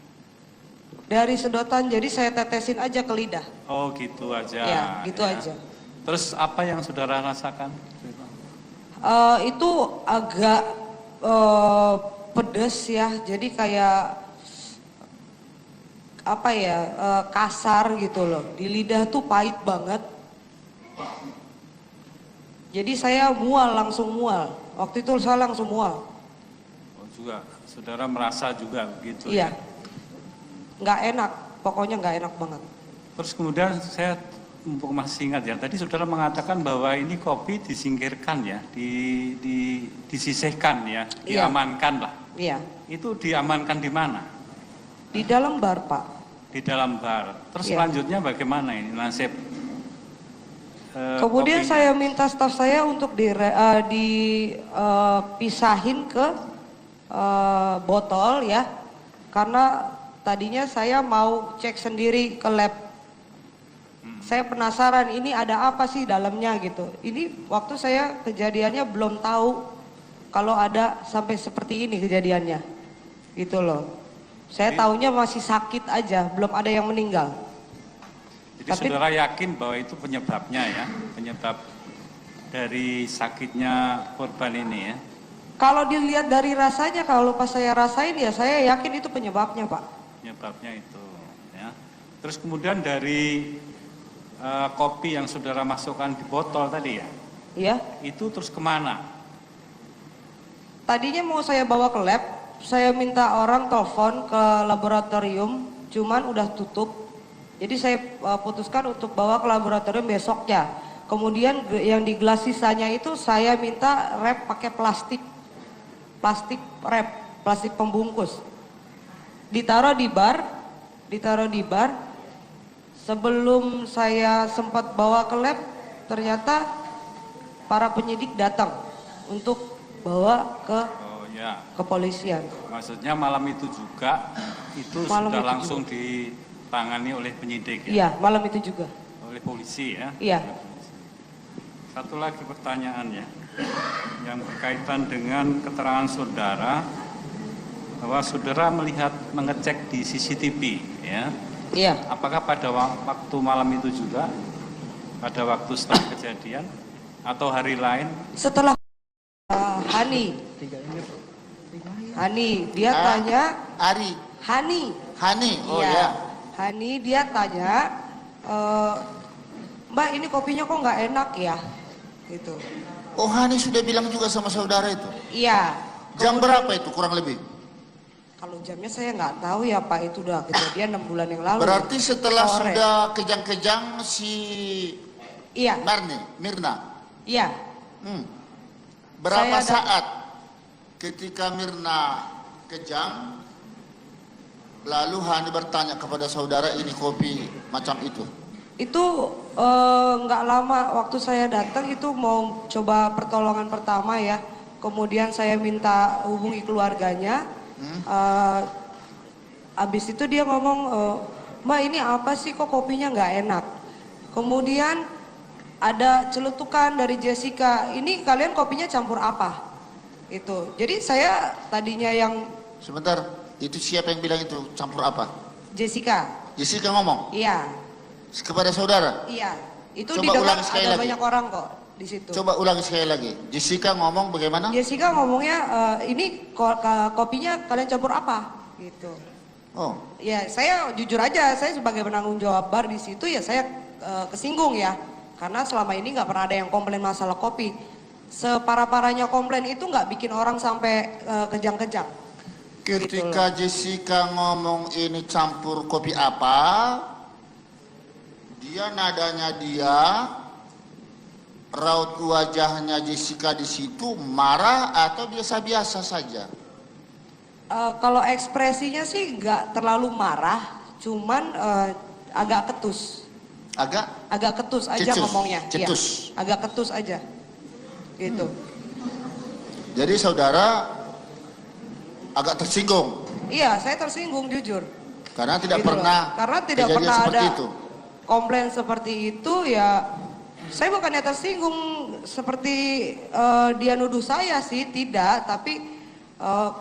Dari sedotan, jadi saya tetesin aja ke lidah. Oh gitu aja. Ya, gitu ya. aja. Terus apa yang saudara rasakan? Itu agak pedes ya, jadi kayak apa ya, kasar gitu loh. Di lidah tuh pahit banget. Jadi saya langsung mual. Waktu itu saya langsung mual. Oh juga, saudara merasa juga begitu Iya. ya? Nggak enak, pokoknya nggak enak banget. Terus kemudian saya mumpung masih ingat ya, tadi saudara mengatakan bahwa ini kopi disingkirkan ya, disisihkan ya, Iya. diamankan lah. Iya. Itu diamankan di mana? Di dalam bar, Pak. Di dalam bar. Terus Iya. selanjutnya bagaimana ini nasib? Kemudian kopinya? saya minta staf saya untuk dipisahin ke botol ya, karena tadinya saya mau cek sendiri ke lab. Saya penasaran ini ada apa sih dalamnya gitu. Ini waktu saya kejadiannya belum tahu kalau ada sampai seperti ini kejadiannya, gitu loh. Saya taunya masih sakit aja, belum ada yang meninggal. Jadi saudara yakin bahwa itu penyebabnya ya, penyebab dari sakitnya korban ini ya? Kalau dilihat dari rasanya, kalau pas saya rasain ya saya yakin itu penyebabnya Pak. penyebabnya itu. Ya. Terus kemudian dari kopi yang saudara masukkan di botol tadi ya? Iya. Itu terus kemana? Tadinya mau saya bawa ke lab, saya minta orang telepon ke laboratorium, cuman udah tutup. Jadi saya putuskan untuk bawa ke laboratorium besoknya. Kemudian yang di gelas sisanya itu saya minta wrap pakai plastik wrap, plastik pembungkus. Ditaruh di bar. Sebelum saya sempat bawa ke lab, ternyata para penyidik datang untuk bawa ke kepolisian. Maksudnya malam itu juga itu Malam sudah itu langsung ditangani oleh penyidik ya? Iya, malam itu juga. Oleh polisi ya? Iya. Satu lagi pertanyaan ya, yang berkaitan dengan keterangan saudara bahwa saudara melihat mengecek di CCTV ya? Iya. Apakah pada waktu malam itu juga, pada waktu setelah kejadian atau hari lain? Setelah Hani, dia tanya. Hani. Oh Iya. ya. Hani dia tanya, Mbak ini kopinya kok nggak enak ya? Gitu. Oh, Hani sudah bilang juga sama saudara itu? Iya. Jam berapa itu kurang lebih? Kalau jamnya saya nggak tahu ya Pak, itu udah kejadian 6 bulan yang lalu. Berarti setelah Sore. sudah kejang-kejang si Mirna? Iya. Berapa Saya saat ketika Mirna kejang, lalu Hani bertanya kepada saudara ini kopi macam itu? Itu nggak lama waktu saya datang itu mau coba pertolongan pertama ya. Kemudian saya minta hubungi keluarganya. Abis itu dia ngomong, Mbak ini apa sih kok kopinya nggak enak? Kemudian ada celetukan dari Jessica, ini kalian kopinya campur apa? Itu. Jadi saya tadinya yang... Sebentar, itu siapa yang bilang itu campur apa? Jessica. Jessica ngomong? Iya. Kepada saudara? Iya. Itu Coba didengar ulang sekali ada lagi. banyak orang kok di situ. Coba ulangi sekali lagi. Jessica ngomong bagaimana? Jessica ngomongnya ini kopinya kalian campur apa? Gitu. Oh. Ya saya jujur aja, saya sebagai penanggung jawab bar di situ ya saya kesinggung ya. Karena selama ini nggak pernah ada yang komplain masalah kopi. Separah-parahnya komplain itu nggak bikin orang sampai kejang-kejang. Ketika Jessica ngomong ini campur kopi apa, nadanya dia, raut wajahnya Jessica di situ marah atau biasa-biasa saja? Kalau ekspresinya sih nggak terlalu marah, cuman agak ketus. Agak ketus aja ngomongnya. Cetus. Ya, agak ketus aja. Gitu. Jadi saudara agak tersinggung? Iya, saya tersinggung jujur. Karena tidak gitu pernah. Karena tidak pernah ada itu. Komplain seperti itu ya. Saya bukannya tersinggung seperti dia nuduh saya sih, tidak. Tapi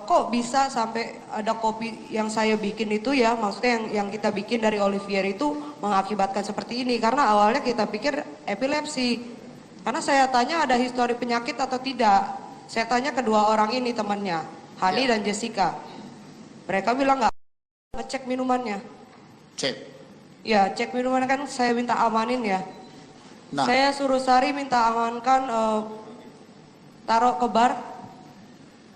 kok bisa sampai ada kopi yang saya bikin itu ya, maksudnya yang kita bikin dari Olivier itu mengakibatkan seperti ini. Karena awalnya kita pikir epilepsi. Karena saya tanya ada histori penyakit atau tidak. Saya tanya kedua orang ini temannya, Hani dan Jessica. Mereka bilang nggak, ngecek minumannya. Cek? Ya, cek minumannya kan saya minta amanin ya. Nah. Saya suruh Sari minta amankan, taruh ke bar.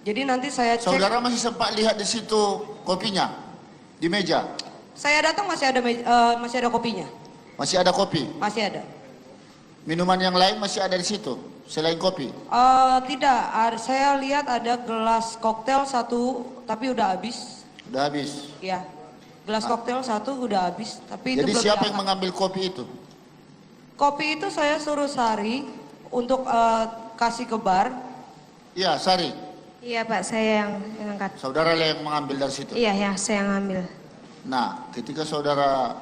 Jadi nanti saya cek. Saudara masih sempat lihat di situ kopinya? Di meja? Saya datang masih ada kopinya. Masih ada kopi? Masih ada. Minuman yang lain masih ada di situ selain kopi? Tidak, saya lihat ada gelas koktail satu tapi udah habis. Udah habis? Ya, gelas koktail satu udah habis tapi itu Jadi belum siapa diangkat. yang mengambil kopi itu? Kopi itu saya suruh Sari untuk kasih ke bar. Iya, Sari. Iya Pak, saya yang angkat. Saudara yang mengambil dari situ? Iya, ya, saya yang ngambil. Nah, ketika saudara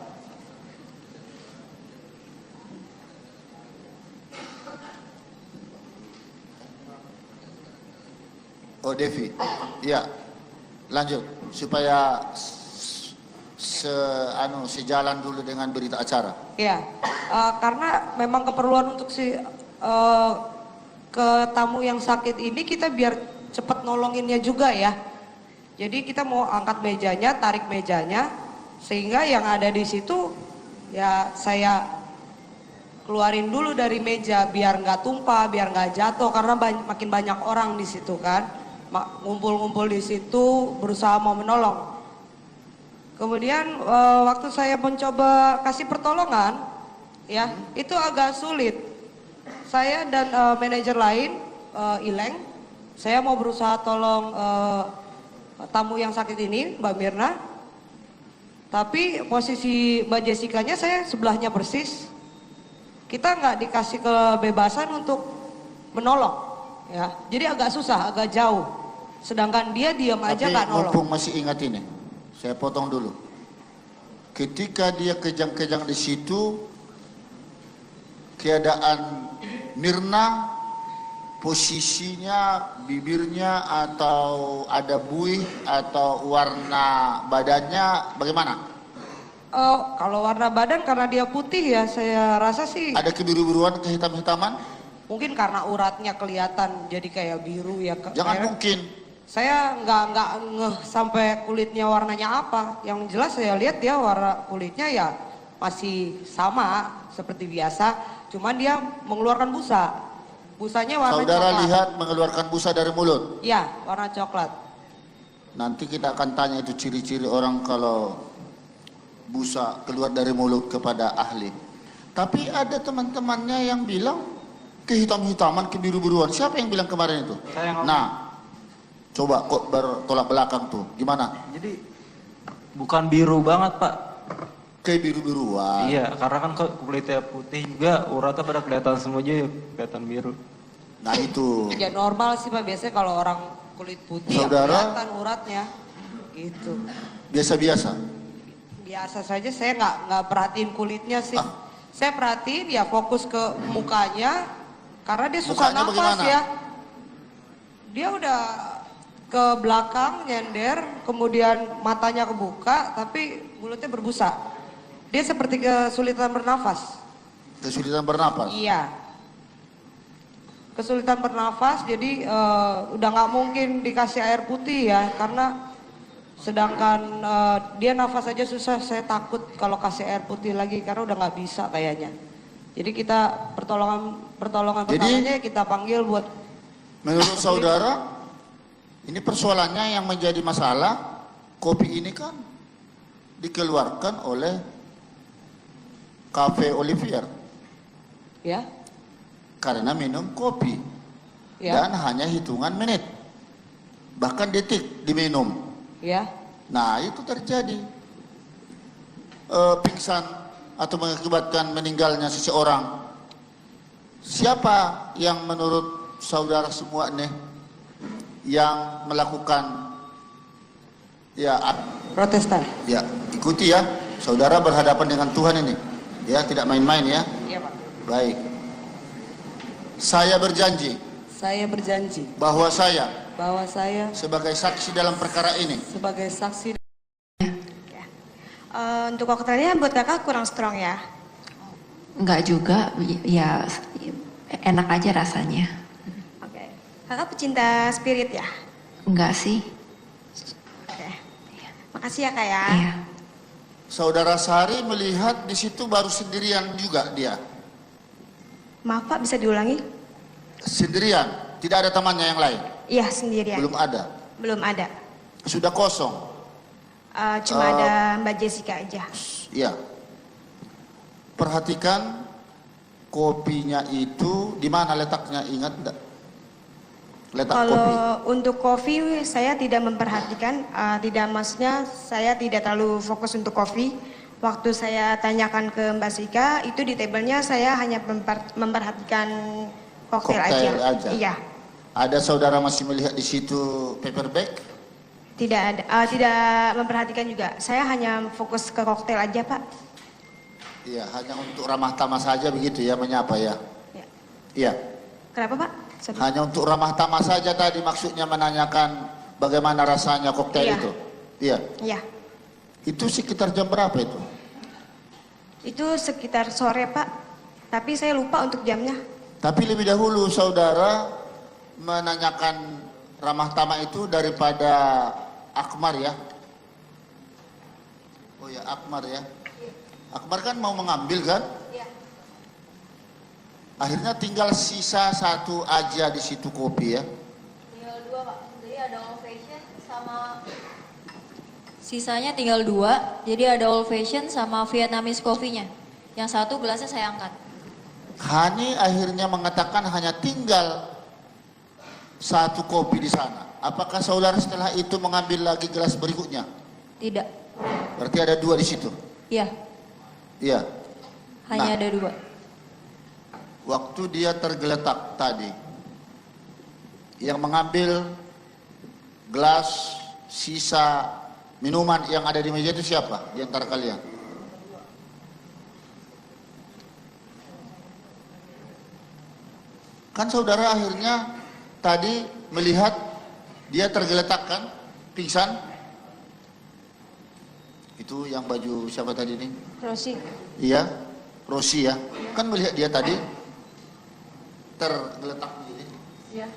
Devi, ya, lanjut supaya sejalan dulu dengan berita acara. Ya, karena memang keperluan untuk ke tamu yang sakit ini kita biar cepat nolonginnya juga ya. Jadi kita mau angkat mejanya, tarik mejanya, sehingga yang ada di situ ya saya keluarin dulu dari meja biar nggak tumpah, biar nggak jatuh karena makin banyak orang di situ kan, ngumpul-ngumpul di situ berusaha mau menolong. Kemudian waktu saya mencoba kasih pertolongan, ya itu agak sulit. Saya dan manajer lain, Ileng, saya mau berusaha tolong tamu yang sakit ini, Mbak Mirna. Tapi posisi Mbak Jessica-nya saya sebelahnya persis. Kita nggak dikasih kebebasan untuk menolong, ya. Jadi agak susah, agak jauh. Sedangkan dia diam aja nggak nolong. Mumpung masih ingat ini, saya potong dulu. Ketika dia kejang-kejang di situ, keadaan Mirna, posisinya, bibirnya atau ada buih atau warna badannya bagaimana? Oh, kalau warna badan karena dia putih ya saya rasa sih. Ada kebiru-biruan, kehitam-hitaman? Mungkin karena uratnya kelihatan jadi kayak biru ya. Jangan mungkin. Saya nggak ngeh sampai kulitnya warnanya apa. Yang jelas saya lihat dia warna kulitnya ya masih sama seperti biasa. Cuman dia mengeluarkan busa. Busanya warna Saudara coklat. lihat mengeluarkan busa dari mulut? Ya, warna coklat. Nanti kita akan tanya itu ciri-ciri orang kalau busa keluar dari mulut kepada ahli. Tapi ada teman-temannya yang bilang kehitam-hitaman, kebiru-biruan. Siapa yang bilang kemarin itu? Nah, coba kok bertolak belakang tuh. Gimana? Jadi bukan biru banget, Pak. Kebiru-biruan. Iya, karena kan kulitnya putih juga, uratnya pada kelihatan semua aja, kelihatan biru. Nah itu. Ya normal sih Pak, biasanya kalau orang kulit putih ya Saudara, kelihatan uratnya. Gitu. biasa-biasa. Biasa saja, saya nggak perhatiin kulitnya sih. Saya perhatiin ya fokus ke mukanya, karena dia susah Mukanya nafas bagaimana? ya. Dia udah ke belakang nyender, kemudian matanya kebuka, tapi mulutnya berbusa. Dia seperti kesulitan bernafas. Kesulitan bernapas? Iya. Kesulitan bernafas, jadi udah nggak mungkin dikasih air putih ya, karena sedangkan dia nafas aja susah, saya takut kalau kasih air putih lagi karena udah nggak bisa kayaknya. Jadi kita pertolongan pertamanya kita panggil buat. Menurut saudara, ini persoalannya yang menjadi masalah, kopi ini kan dikeluarkan oleh Cafe Olivier. Ya. Karena minum kopi. Ya. Dan hanya hitungan menit. Bahkan detik diminum. Ya. Nah itu terjadi. Pingsan atau mengakibatkan meninggalnya seseorang. Siapa yang menurut saudara semua nih yang melakukan ya Protestan? Ya, ikuti ya. Saudara berhadapan dengan Tuhan ini. Ya, tidak main-main ya. Iya Pak. Baik. Saya berjanji Saya berjanji bahwa saya sebagai saksi dalam perkara ini. Sebagai saksi. Untuk koktelnya buat kakak kurang strong ya? Enggak juga, ya enak aja rasanya. Oke. Kakak pecinta spirit ya? Enggak sih. Oke. Makasih ya kak ya. Iya. Saudara Sari melihat di situ baru sendirian juga dia. Maaf Pak, bisa diulangi? Sendirian, tidak ada temannya yang lain. Iya sendirian. Belum ada. Belum ada. Sudah kosong. Cuma ada Mbak Jessica aja. Iya. Perhatikan kopinya itu di mana letaknya, ingat enggak? Letak Kalau kopi. untuk kopi saya tidak memperhatikan, tidak maksudnya saya tidak terlalu fokus untuk kopi. Waktu saya tanyakan ke Mbak Sika, itu di tabelnya saya hanya memperhatikan koktail aja. Iya. Ada saudara masih melihat di situ paper bag? Tidak ada, tidak memperhatikan juga. Saya hanya fokus ke koktail aja Pak. Iya, hanya untuk ramah tamah saja begitu ya, menyapa ya. Iya. Kenapa Pak? Hanya untuk ramah tamah saja tadi maksudnya menanyakan bagaimana rasanya koktail itu. Iya. Iya. Itu sekitar jam berapa itu? Itu sekitar sore Pak, tapi saya lupa untuk jamnya. Tapi lebih dahulu saudara menanyakan ramah tamah itu daripada Akmar ya. Oh ya, Akmar ya. Akmar kan mau mengambil kan? Iya. Akhirnya tinggal sisa satu aja di situ kopi ya. Tinggal 2 Pak, jadi ada old fashion sama sisanya tinggal 2, jadi ada old fashion sama Vietnamese coffee-nya. Yang satu gelasnya saya angkat. Hani akhirnya mengatakan hanya tinggal satu kopi di sana. Apakah saudara setelah itu mengambil lagi gelas berikutnya? Tidak. Berarti ada 2 di situ. Iya, Iya. hanya ada 2. Waktu dia tergeletak tadi, yang mengambil gelas sisa minuman yang ada di meja itu siapa di antara kalian? Kan saudara akhirnya tadi melihat dia tergeletak kan, pingsan. Itu yang baju siapa tadi nih? Rosi. Iya, Rosi ya. Kan melihat dia tadi tergeletak begini. Iya.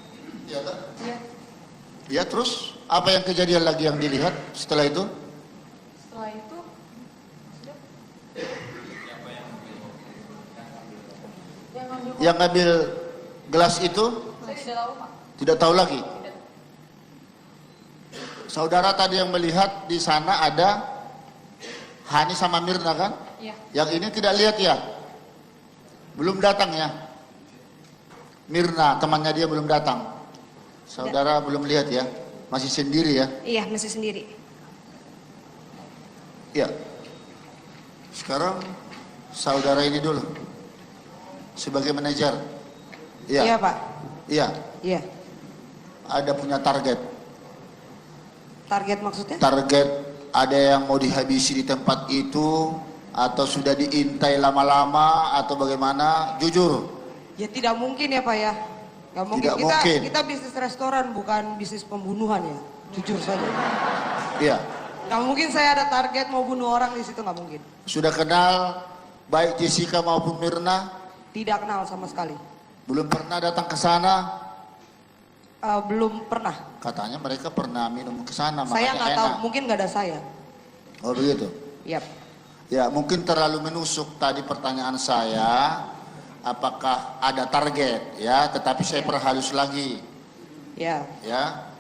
Iya kan? Iya. Ya, terus apa yang kejadian lagi yang dilihat setelah itu? Setelah itu Yang ngambil gelas itu saya tidak tahu Pak. tidak tahu lagi. Saudara tadi yang melihat di sana ada Hani sama Mirna kan? Iya. Yang ini tidak lihat ya? Belum datang ya? Mirna, temannya dia belum datang. Saudara belum lihat ya? Masih sendiri ya? Iya, masih sendiri. Ya. Sekarang saudara ini dulu. Sebagai manajer. Iya, Pak. Iya. Iya. Ada punya target. Target maksudnya? Target ada yang mau dihabisi di tempat itu atau sudah diintai lama-lama atau bagaimana? Jujur. Ya tidak mungkin ya Pak ya. Nggak mungkin. Tidak mungkin. Kita bisnis restoran bukan bisnis pembunuhan ya. Jujur saja. Iya. Nggak mungkin saya ada target mau bunuh orang di situ, nggak mungkin. Sudah kenal baik Jessica maupun Mirna? Tidak kenal sama sekali. Belum pernah datang ke sana? Belum pernah. Katanya mereka pernah minum ke sana, Saya makanya nggak tahu, enak. mungkin nggak ada saya. Oh begitu? Yap. Ya mungkin terlalu menusuk tadi pertanyaan saya. Apakah ada target ya? Tetapi saya perhalus lagi. Ya. Ya.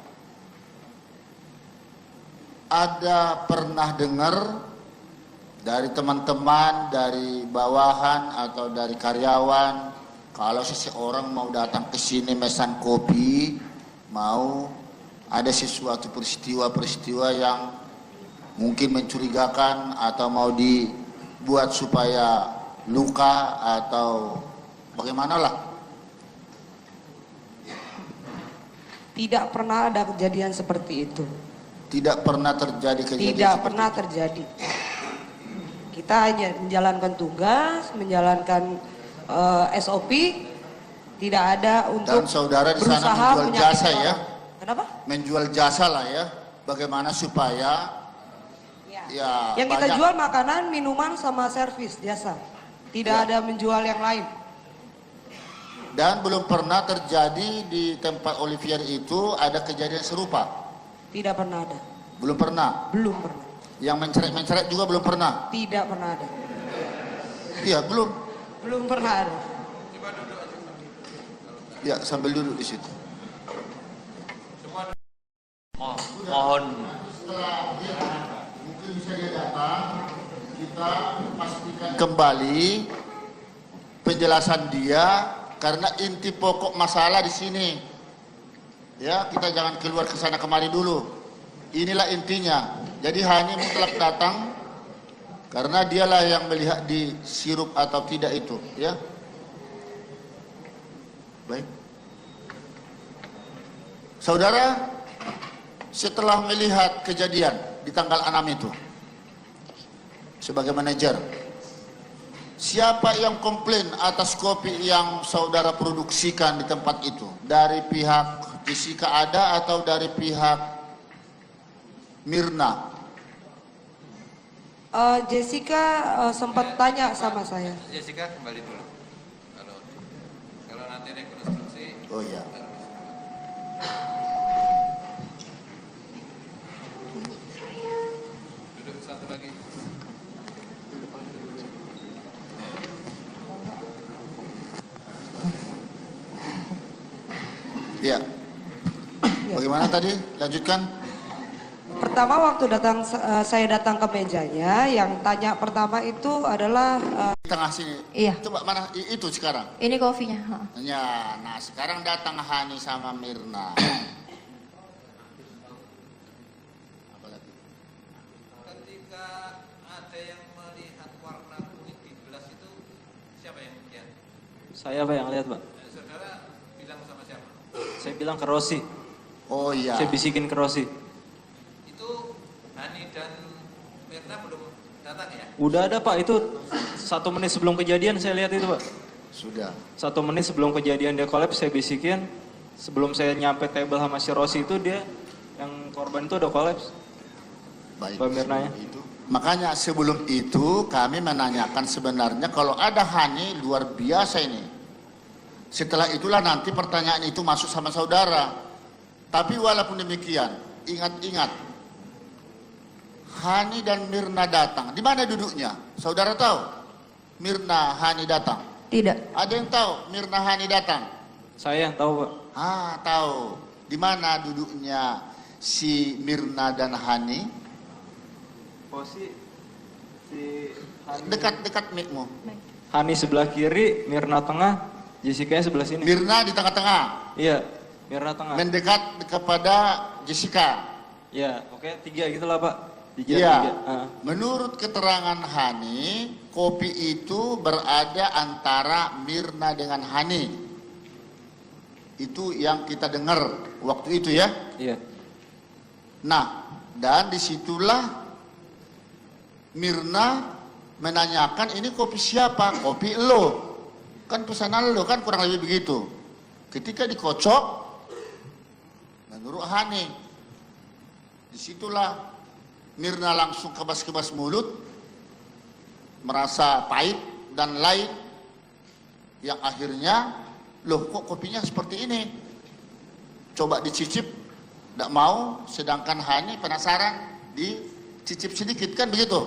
Ada pernah dengar dari teman-teman, dari bawahan atau dari karyawan, kalau seseorang mau datang ke sini mesan kopi, mau ada sesuatu peristiwa-peristiwa yang mungkin mencurigakan atau mau dibuat supaya luka atau bagaimana lah? Tidak pernah ada kejadian seperti itu. Tidak pernah terjadi kejadian Tidak seperti pernah itu. terjadi. Kita hanya menjalankan tugas, menjalankan SOP, tidak ada untuk Dan saudara di sana berusaha menjual menyakiti jasa orang. ya? Kenapa? Menjual jasa lah ya. Bagaimana supaya ya Yang kita banyak- jual makanan, minuman, sama servis jasa. Tidak Ya. ada menjual yang lain. Dan belum pernah terjadi di tempat Olivier itu ada kejadian serupa. Tidak pernah ada. Belum pernah. Belum pernah. Yang menceret-menceret juga belum pernah. Tidak pernah ada. Iya belum. Belum pernah ada. Ya sambil duduk di situ. Mohon Mungkin bisa dia datang. Kita pastikan kembali penjelasan dia karena inti pokok masalah di sini. Ya kita jangan keluar ke sana kemari dulu. Inilah intinya. Jadi hanya mutlak datang karena dialah yang melihat di sirup atau tidak itu, ya. Baik. Saudara, setelah melihat kejadian di tanggal 6 itu sebagai manajer, siapa yang komplain atas kopi yang saudara produksikan di tempat itu? Dari pihak Jessica ada atau dari pihak Mirna? Jessica sempat tanya sama saya. Jessica kembali dulu. Kalau nanti rekonstruksi. Oh ya. Ya. Bagaimana tadi? Lanjutkan. Pertama waktu saya datang ke mejanya, yang tanya pertama itu adalah Di tengah sini. Iya. Coba mana itu sekarang? Ini kopinya. Ya, nah sekarang datang Hani sama Mirna. Apa lagi? Ketika ada yang melihat warna kuning di gelas itu, siapa yang lihat? Saya Pak yang lihat Pak. Saudara bilang sama siapa? Saya bilang ke Rosi. Oh iya. Saya bisikin ke Rosi. Itu Hani dan Mirna belum datang ya? Udah ada Pak, itu 1 menit sebelum kejadian saya lihat itu Pak. Sudah. 1 menit sebelum kejadian dia kolaps saya bisikin. Sebelum saya nyampe table sama si Rosi itu dia, yang korban itu udah kolaps. Baik. Mbak Mirnanya. Makanya sebelum itu kami menanyakan sebenarnya kalau ada Hani luar biasa ini. Setelah itulah nanti pertanyaan itu masuk sama saudara. Tapi walaupun demikian, ingat-ingat. Hani dan Mirna datang. Di mana duduknya? Saudara tahu? Mirna, Hani datang. Tidak. Ada yang tahu Mirna, Hani datang? Saya yang tahu Pak. Ah, tahu. Di mana duduknya si Mirna dan Hani? Posisi si Dekat-dekat mic-mu. Hani sebelah kiri, Mirna tengah, Jessica sebelah sini. Mirna di tengah-tengah. Iya, Mirna tengah. Mendekat kepada Jessica. Iya, oke 3 gitulah Pak. 3. Iya. Menurut keterangan Hani, kopi itu berada antara Mirna dengan Hani. Itu yang kita dengar waktu itu ya. Iya. Nah, dan disitulah Mirna menanyakan ini kopi siapa? Kopi lo. Kan pesanan lo kan kurang lebih begitu. Ketika dikocok, menurut Hani, disitulah Mirna langsung kebas-kebas mulut, merasa pahit dan lain, yang akhirnya, loh kok kopinya seperti ini? Coba dicicip, tidak mau, sedangkan Hani penasaran, dicicip sedikit, kan begitu?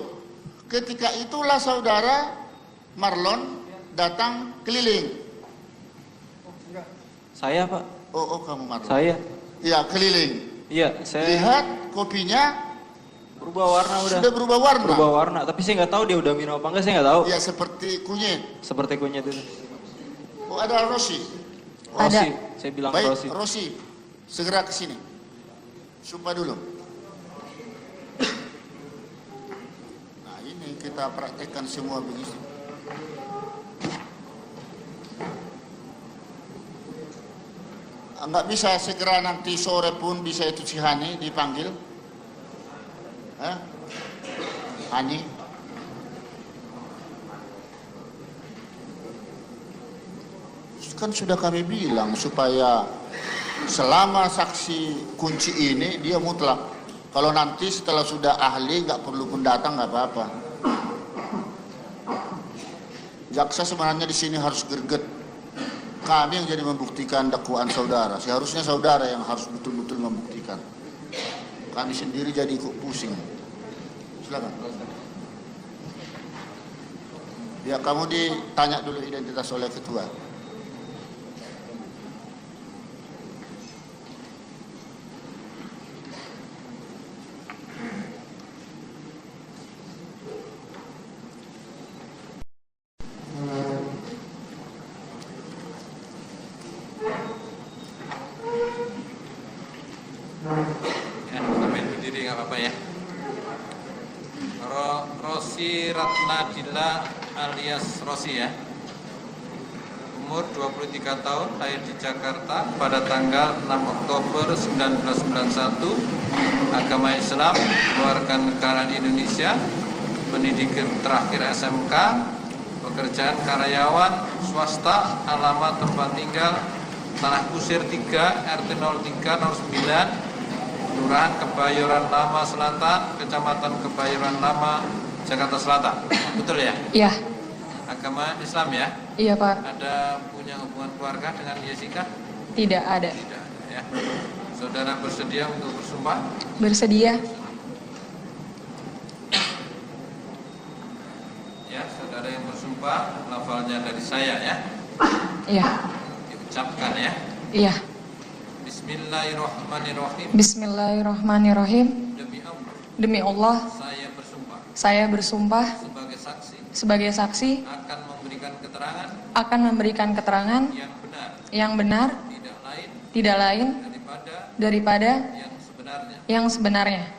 Ketika itulah saudara Marlon datang keliling. Saya Pak. Oh kamu Marlon. Saya. Iya keliling. Iya, saya Lihat kopinya berubah warna udah. Sudah berubah warna. Berubah warna, tapi saya nggak tahu dia udah minum apa enggak, saya nggak tahu. Ya seperti kunyit. Seperti kunyit itu. Oh ada Rosi. Rosi, saya bilang Baik, Rosi. Rosi, segera ke sini. Sumpah dulu. Nah ini kita praktekkan semua begitu. Enggak bisa segera nanti sore pun bisa itu si Hani dipanggil. Hani. Kan sudah kami bilang supaya selama saksi kunci ini dia mutlak. Kalau nanti setelah sudah ahli nggak perlu pun datang nggak apa-apa. Jaksa sebenarnya di sini harus greget. Kami yang jadi membuktikan dakwaan saudara. Seharusnya saudara yang harus betul-betul membuktikan. Kami sendiri jadi ikut pusing. Silakan. Ya kamu ditanya dulu identitas oleh ketua. Rosi Ratnadila alias Rosi ya. Umur 23 tahun, lahir di Jakarta pada tanggal 6 Oktober 1991. Agama Islam, keluarga negaraan Indonesia, pendidikan terakhir SMK, pekerjaan karyawan swasta, alamat tempat tinggal Tanah Kusir 3, RT 03 09, Kelurahan Kebayoran Lama Selatan, Kecamatan Kebayoran Lama, Jakarta Selatan. Betul ya? Iya. Agama Islam ya? Iya Pak. Ada punya hubungan keluarga dengan Jessica? Tidak ada. Tidak ada ya. Saudara bersedia untuk bersumpah? Bersedia. Ya, saudara yang bersumpah, lafalnya dari saya ya? Iya. Diucapkan ya? Iya. Bismillahirrahmanirrahim. Bismillahirrahmanirrahim. Demi Allah, Saya bersumpah sebagai saksi akan memberikan keterangan yang benar, tidak lain daripada yang sebenarnya.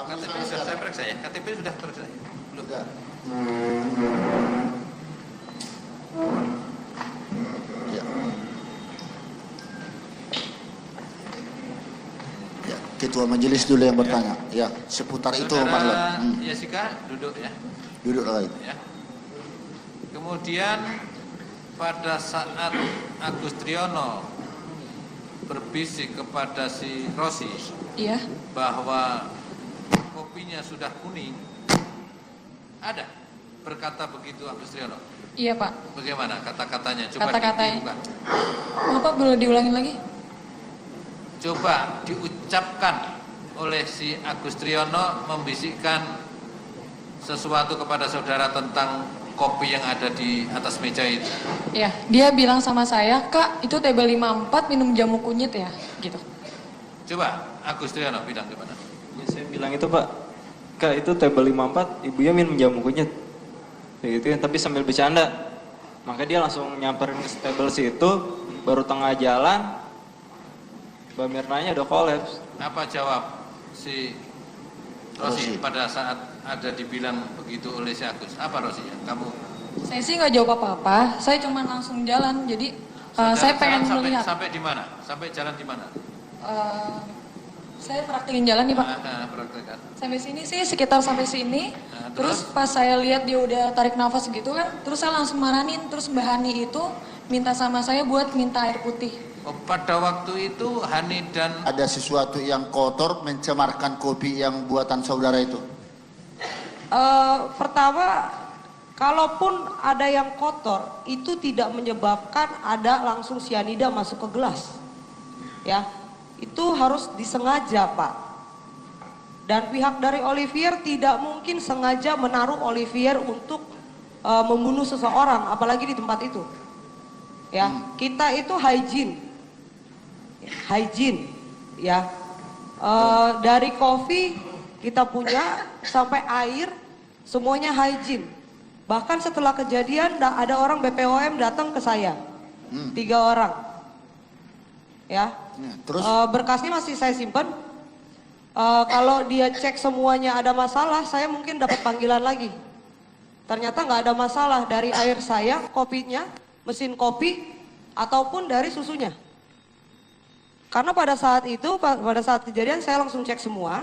KTP sudah saya periksa ya? KTP sudah periksa? Belum. Ya. Ya, Ketua Majelis dulu yang bertanya. Ya, seputar itu Marlon. Saudara Jessica duduk ya. Duduk lagi. Ya. Kemudian pada saat Agus Triyono berbisik kepada si Rosi Iya. bahwa kopinya sudah kuning, ada berkata begitu Agus Triyono? Iya Pak. Bagaimana kata-katanya? Coba Kata-katanya. dibuka. Bapak boleh diulangin lagi? Coba diucapkan oleh si Agus Triyono membisikkan sesuatu kepada saudara tentang kopi yang ada di atas meja itu. Iya, dia bilang sama saya, "Kak, itu table 54 minum jamu kunyit ya?" Gitu. Coba Agus Triyono bilang gimana? Ya, saya bilang itu Pak, Kak itu table 54, ibunya minum jamu kunyit. Gitu ya, tapi sambil bercanda. Maka dia langsung nyamperin ke table situ, baru tengah jalan, Mbak Mirnanya udah kolaps. Apa jawab si Rosi pada saat ada dibilang begitu oleh si Agus? Apa Rosi ya? Kamu? Saya sih nggak jawab apa-apa, saya cuma langsung jalan. Jadi saya pengen melihat. Sampai di mana? Sampai jalan di mana? Saya praktekin jalan nih Pak. Praktekan. Sampai sini sih sekitar sampai sini. Terus pas saya lihat dia udah tarik nafas gitu kan, terus saya langsung maranin. Terus Mbak Hani itu minta sama saya buat minta air putih. Oh, pada waktu itu Hani dan Ada sesuatu yang kotor mencemarkan kopi yang buatan saudara itu? Pertama, kalaupun ada yang kotor, itu tidak menyebabkan ada langsung sianida masuk ke gelas. Ya, itu harus disengaja Pak. Dan pihak dari Olivier tidak mungkin sengaja menaruh Olivier untuk membunuh seseorang, apalagi di tempat itu. Ya, kita itu hygiene, ya. Dari kopi kita punya sampai air, semuanya hygiene. Bahkan setelah kejadian ada orang BPOM datang ke saya, 3 orang, ya. Terus berkasnya masih saya simpan. Kalau dia cek semuanya ada masalah, saya mungkin dapat panggilan lagi. Ternyata nggak ada masalah dari air saya, kopinya, mesin kopi, ataupun dari susunya. Karena pada saat itu, pada saat kejadian saya langsung cek semua,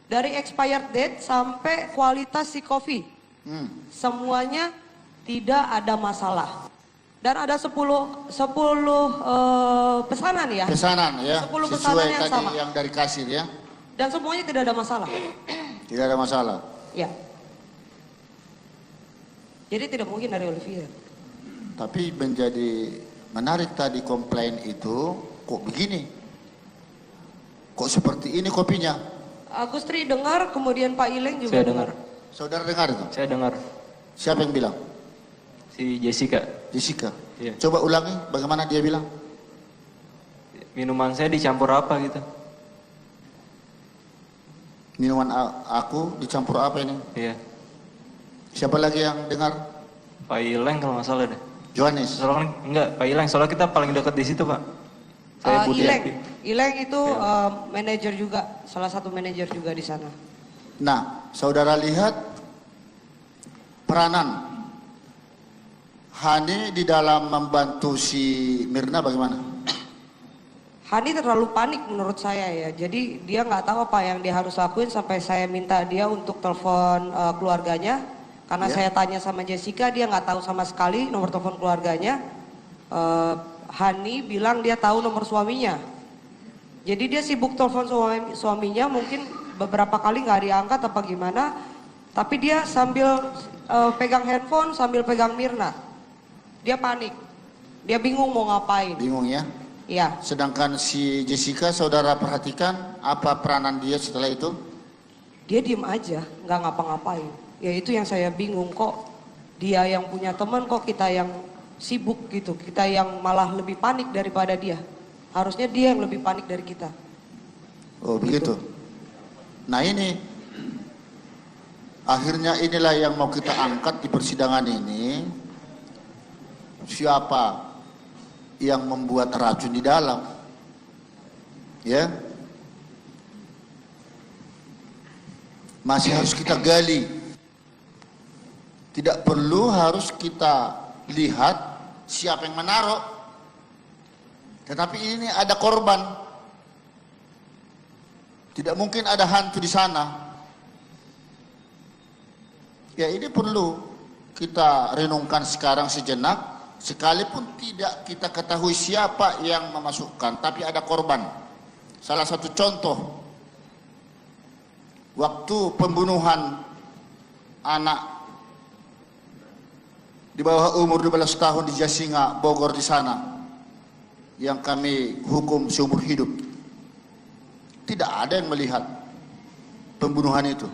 dari expired date sampai kualitas si kopi, semuanya tidak ada masalah. Dan ada 10 pesanan ya. Pesanan ya. 10 pesanan sesuai yang tadi sama. yang dari kasir ya. Dan semuanya tidak ada masalah. Tidak ada masalah. Ya. Jadi tidak mungkin dari Olivier. Tapi menjadi menarik tadi komplain itu, kok begini? Kok seperti ini kopinya? Agustri dengar, kemudian Pak Ileng juga Saya dengar. Saudara dengar itu? Saya dengar. Siapa yang bilang? Si Jessica. Jessica. Iya. Coba ulangi bagaimana dia bilang? Minuman saya dicampur apa gitu? Minuman aku dicampur apa ini? Iya. Siapa lagi yang dengar? Pak Ileng kalau nggak salah deh. Johannes. Soalnya kan enggak, Pak Ileng. Soalnya kita paling dekat di situ Pak. Saya Budi Ileng. Adi. Ileng itu manajer juga, salah satu manajer juga di sana. Nah, saudara lihat peranan Hani di dalam membantu si Mirna bagaimana? Hani terlalu panik menurut saya ya. Jadi dia nggak tahu apa yang dia harus lakuin sampai saya minta dia untuk telepon keluarganya. Karena saya tanya sama Jessica, dia nggak tahu sama sekali nomor telepon keluarganya. Hani bilang dia tahu nomor suaminya. Jadi dia sibuk telepon suaminya, mungkin beberapa kali nggak diangkat apa gimana. Tapi dia sambil pegang handphone, sambil pegang Mirna. Dia panik. Dia bingung mau ngapain. Bingung ya? Iya. Sedangkan si Jessica, saudara perhatikan apa peranan dia setelah itu? Dia diem aja, nggak ngapa-ngapain. Ya itu yang saya bingung, kok dia yang punya teman, kok kita yang sibuk gitu. Kita yang malah lebih panik daripada dia. Harusnya dia yang lebih panik dari kita. Oh begitu. Nah ini, akhirnya inilah yang mau kita angkat di persidangan ini. Siapa yang membuat racun di dalam? Ya, masih harus kita gali. Tidak perlu harus kita lihat siapa yang menaruh. Tetapi ini ada korban. Tidak mungkin ada hantu di sana. Ya ini perlu kita renungkan sekarang sejenak. Sekalipun tidak kita ketahui siapa yang memasukkan, tapi ada korban. Salah satu contoh, waktu pembunuhan anak di bawah umur 12 tahun di Jasinga, Bogor di sana, yang kami hukum seumur hidup. Tidak ada yang melihat pembunuhan itu.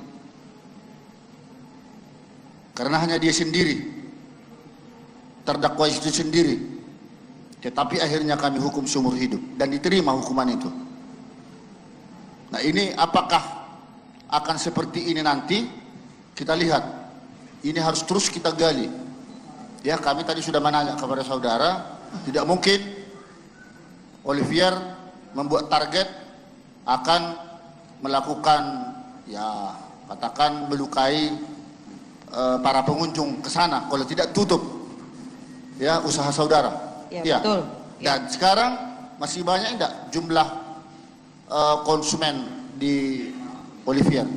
Karena hanya dia sendiri, terdakwa itu sendiri. Tetapi akhirnya kami hukum seumur hidup dan diterima hukuman itu. Nah ini apakah akan seperti ini nanti? Kita lihat. Ini harus terus kita gali. Ya, kami tadi sudah menanya kepada saudara, tidak mungkin Olivier membuat target akan melakukan, ya katakan melukai para pengunjung ke sana kalau tidak tutup ya usaha saudara. Ya, betul. Dan sekarang masih banyak enggak jumlah konsumen di Olivier?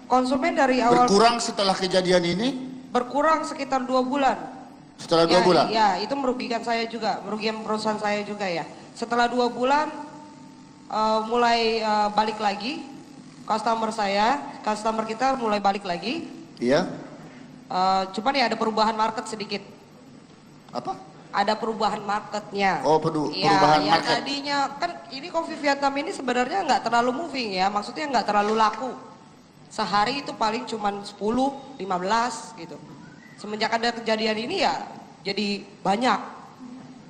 Konsumen dari awal berkurang setelah kejadian ini? Berkurang sekitar 2 bulan. Setelah 2 bulan? Ya, itu merugikan saya juga, merugikan perusahaan saya juga ya. Setelah 2 bulan mulai balik lagi, customer kita mulai balik lagi. Iya. Cuman ya ada perubahan market sedikit. Apa? Ada perubahan marketnya. Oh, perubahan ya, market. Tadinya kan ini kopi Vietnam ini sebenarnya nggak terlalu moving ya, maksudnya nggak terlalu laku. Sehari itu paling cuman 10, 15 gitu. Semenjak ada kejadian ini ya jadi banyak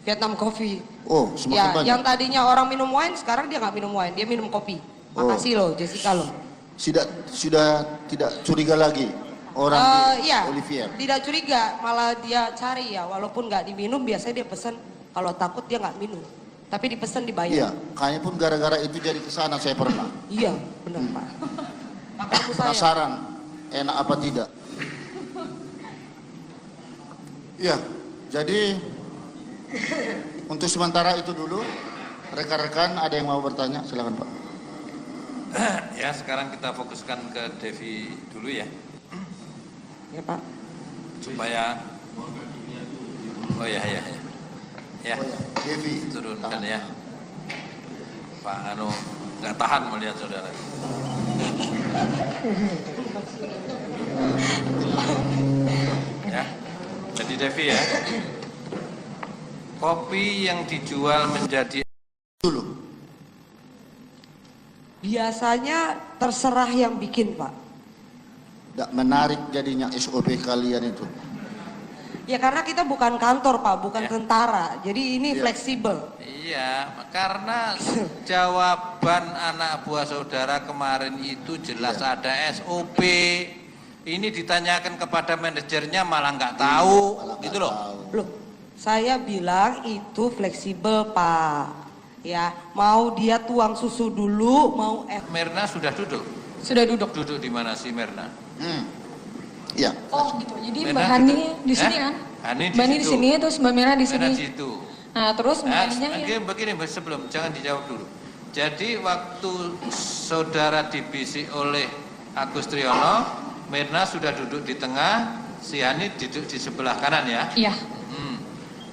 Vietnam coffee. Oh, semakin banyak. Yang tadinya orang minum wine sekarang dia nggak minum wine, dia minum kopi. Makasih loh Jessica loh. Sudah tidak curiga lagi orang di Olivier. Tidak curiga, malah dia cari ya, walaupun nggak diminum biasanya dia pesan. Kalau takut dia nggak minum, tapi dipesan dibayar. Iya, kayaknya pun gara-gara itu jadi kesana saya pernah. Iya, benar Pak. Penasaran, enak apa tidak? Iya, jadi untuk sementara itu dulu. Rekan-rekan ada yang mau bertanya, silakan Pak. Ya, sekarang kita fokuskan ke Devi dulu ya. Ya Pak. Supaya, oh ya. Ya, Devi turunkan ya. Pak Anu nggak tahan melihat saudara. Ya, jadi Devi ya. Kopi yang dijual menjadi dulu. Biasanya terserah yang bikin Pak. Tidak menarik jadinya SOP kalian itu. Ya karena kita bukan kantor Pak, bukan tentara. Jadi ini fleksibel. Iya, karena jawaban anak buah saudara kemarin itu jelas ada SOP. Ini ditanyakan kepada manajernya malah nggak tahu, gitu loh. Loh, saya bilang itu fleksibel Pak. Ya, mau dia tuang susu dulu, mau Mirna sudah duduk? Sudah duduk. Duduk di mana sih Mirna? Iya. Oh gitu. Jadi Mirna Mbak Hani duduk. di sini kan? Hani Mbak Hani di sini, terus Mbak Mirna di sini. Mirna di situ. Nah, terus Mbak Haninya ya. Begini, sebelum, jangan dijawab dulu. Jadi waktu saudara dibisik oleh Agus Triyono, Mirna sudah duduk di tengah, si Hani duduk di sebelah kanan ya? Iya.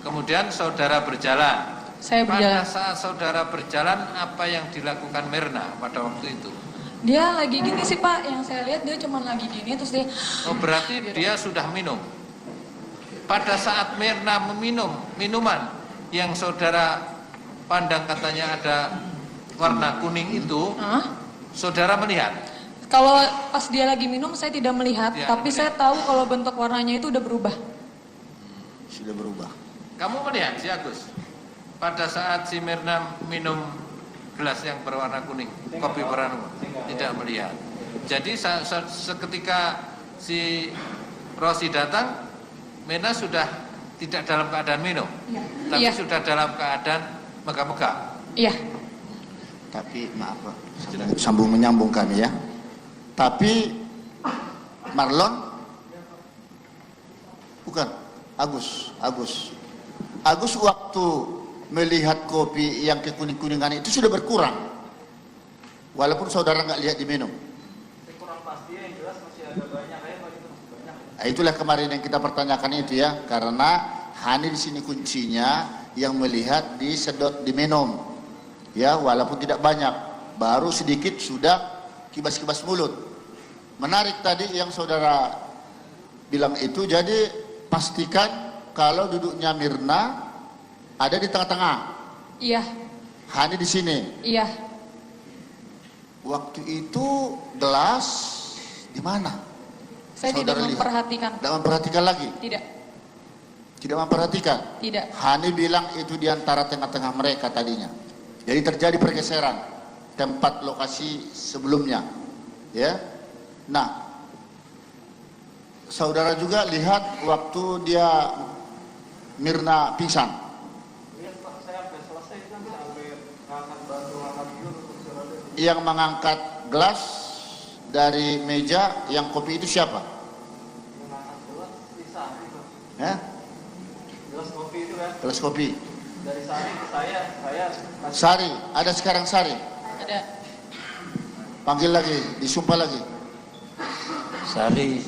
Kemudian saudara berjalan. Saya berjalan. Pada saat saudara berjalan, apa yang dilakukan Mirna pada waktu itu? Dia lagi gini sih Pak, yang saya lihat dia cuma lagi gini terus dia. Oh berarti dia sudah minum. Pada saat Mirna meminum minuman, yang saudara pandang katanya ada warna kuning itu, saudara melihat? Kalau pas dia lagi minum saya tidak melihat, Ya, tapi saya tahu kalau bentuk warnanya itu udah berubah. Sudah berubah. Kamu melihat si Agus pada saat si Mirna minum gelas yang berwarna kuning, kopi berwarna kuning? Tidak melihat. Jadi seketika si Rosi datang, Mirna sudah tidak dalam keadaan minum, tapi sudah dalam keadaan megah-megah. Iya. Tapi maaf Pak, sambung menyambung kami ya. Tapi Marlon, bukan Agus waktu melihat kopi yang kekuning-kuningan itu sudah berkurang, walaupun saudara nggak lihat diminum. Kurang pasti yang jelas masih ada banyak ya Pak, itu banyak. Nah, itulah kemarin yang kita pertanyakan itu ya, karena hanya di sini kuncinya yang melihat disedot diminum, ya walaupun tidak banyak, baru sedikit sudah kibas-kibas mulut. Menarik tadi yang saudara bilang itu, jadi pastikan kalau duduknya Mirna ada di tengah-tengah. Iya. Hanya di sini. Iya. Waktu itu gelas di mana? Saya tidak memperhatikan. Tidak memperhatikan lagi? Tidak. Tidak memperhatikan? Tidak. Hani bilang itu di antara tengah-tengah mereka tadinya. Jadi terjadi pergeseran tempat lokasi sebelumnya. Ya. Nah, saudara juga lihat waktu dia Mirna pingsan. Lihat Pak, saya sampai selesai itu sampai ngangkat batu, ngangkat itu. Yang mengangkat gelas dari meja yang kopi itu siapa? Mengangkat gelas di Sari Pak. Ya? Gelas kopi itu kan? Gelas kopi. Dari Sari ke saya Sari, ada sekarang Sari? Ada. Panggil lagi, disumpah lagi. Sari.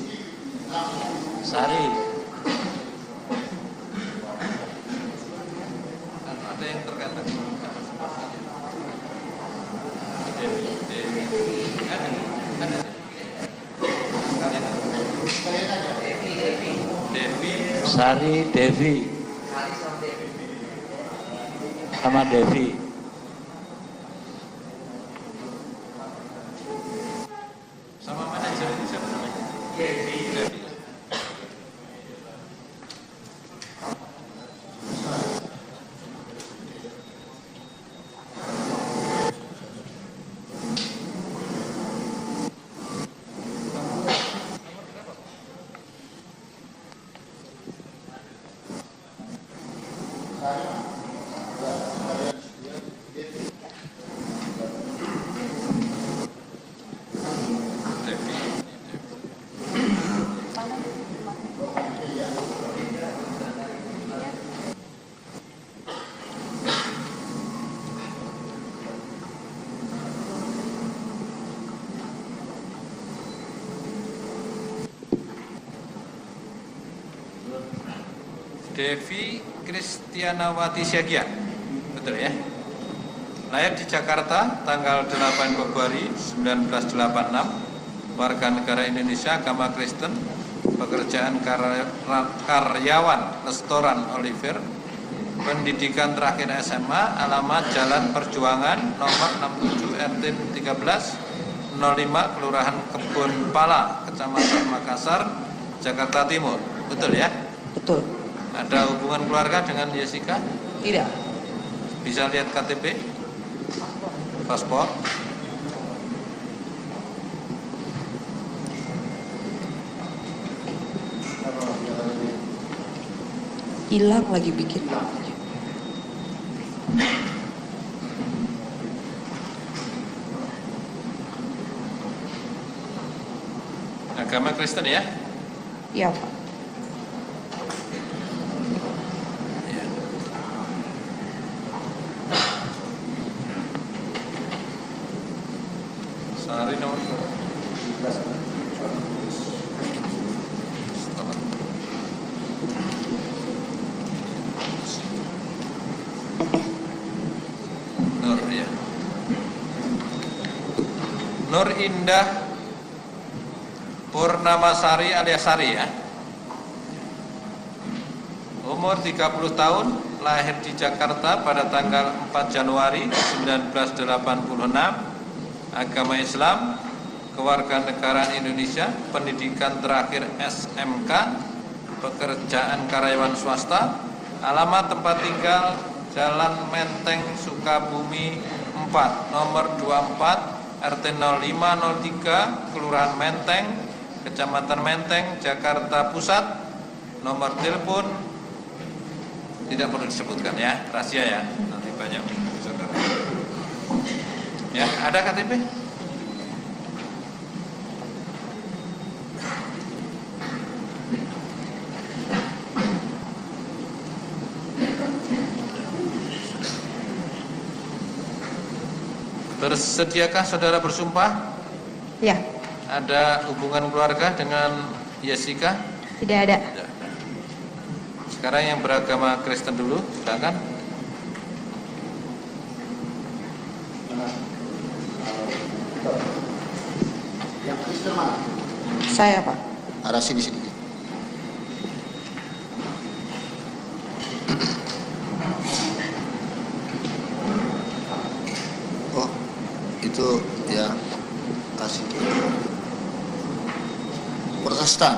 Ada yang terkata. Sari, Devi. Sama Devi. Sama manajer ini siapa namanya? Devi. Devi Kristianawati Syagia, betul ya? Lahir di Jakarta tanggal 8 Februari 1986, warga negara Indonesia, agama Kristen, pekerjaan karyawan restoran Oliver, pendidikan terakhir SMA, alamat Jalan Perjuangan nomor 67 RT 13 05 Kelurahan Kebun Pala, Kecamatan Makassar, Jakarta Timur, betul ya? Betul. Ada hubungan keluarga dengan Jessica? Tidak. Bisa lihat KTP? Paspor? Hilang lagi bikin. Agama Kristen ya? Iya Pak. Sehari nomor Nur ya. Nur Indah Purnamasari alias Sari ya. Umur 30 tahun, lahir di Jakarta pada tanggal 4 Januari 1986, agama Islam, kewarganegaraan Indonesia, pendidikan terakhir SMK, pekerjaan karyawan swasta, alamat tempat tinggal Jalan Menteng, Sukabumi 4, nomor 24, RT 0503, Kelurahan Menteng, Kecamatan Menteng, Jakarta Pusat, nomor telepon tidak perlu disebutkan ya, rahasia ya, nanti banyak saudara. Ya, ada KTP? Bersediakah saudara bersumpah? Ya. Ada hubungan keluarga dengan Jessica? Tidak ada. Tidak. Sekarang yang beragama Kristen dulu, silakan. Yang Kristen mana? Saya, Pak. Arah sini sedikit. Oh, itu ya kasih Protestan.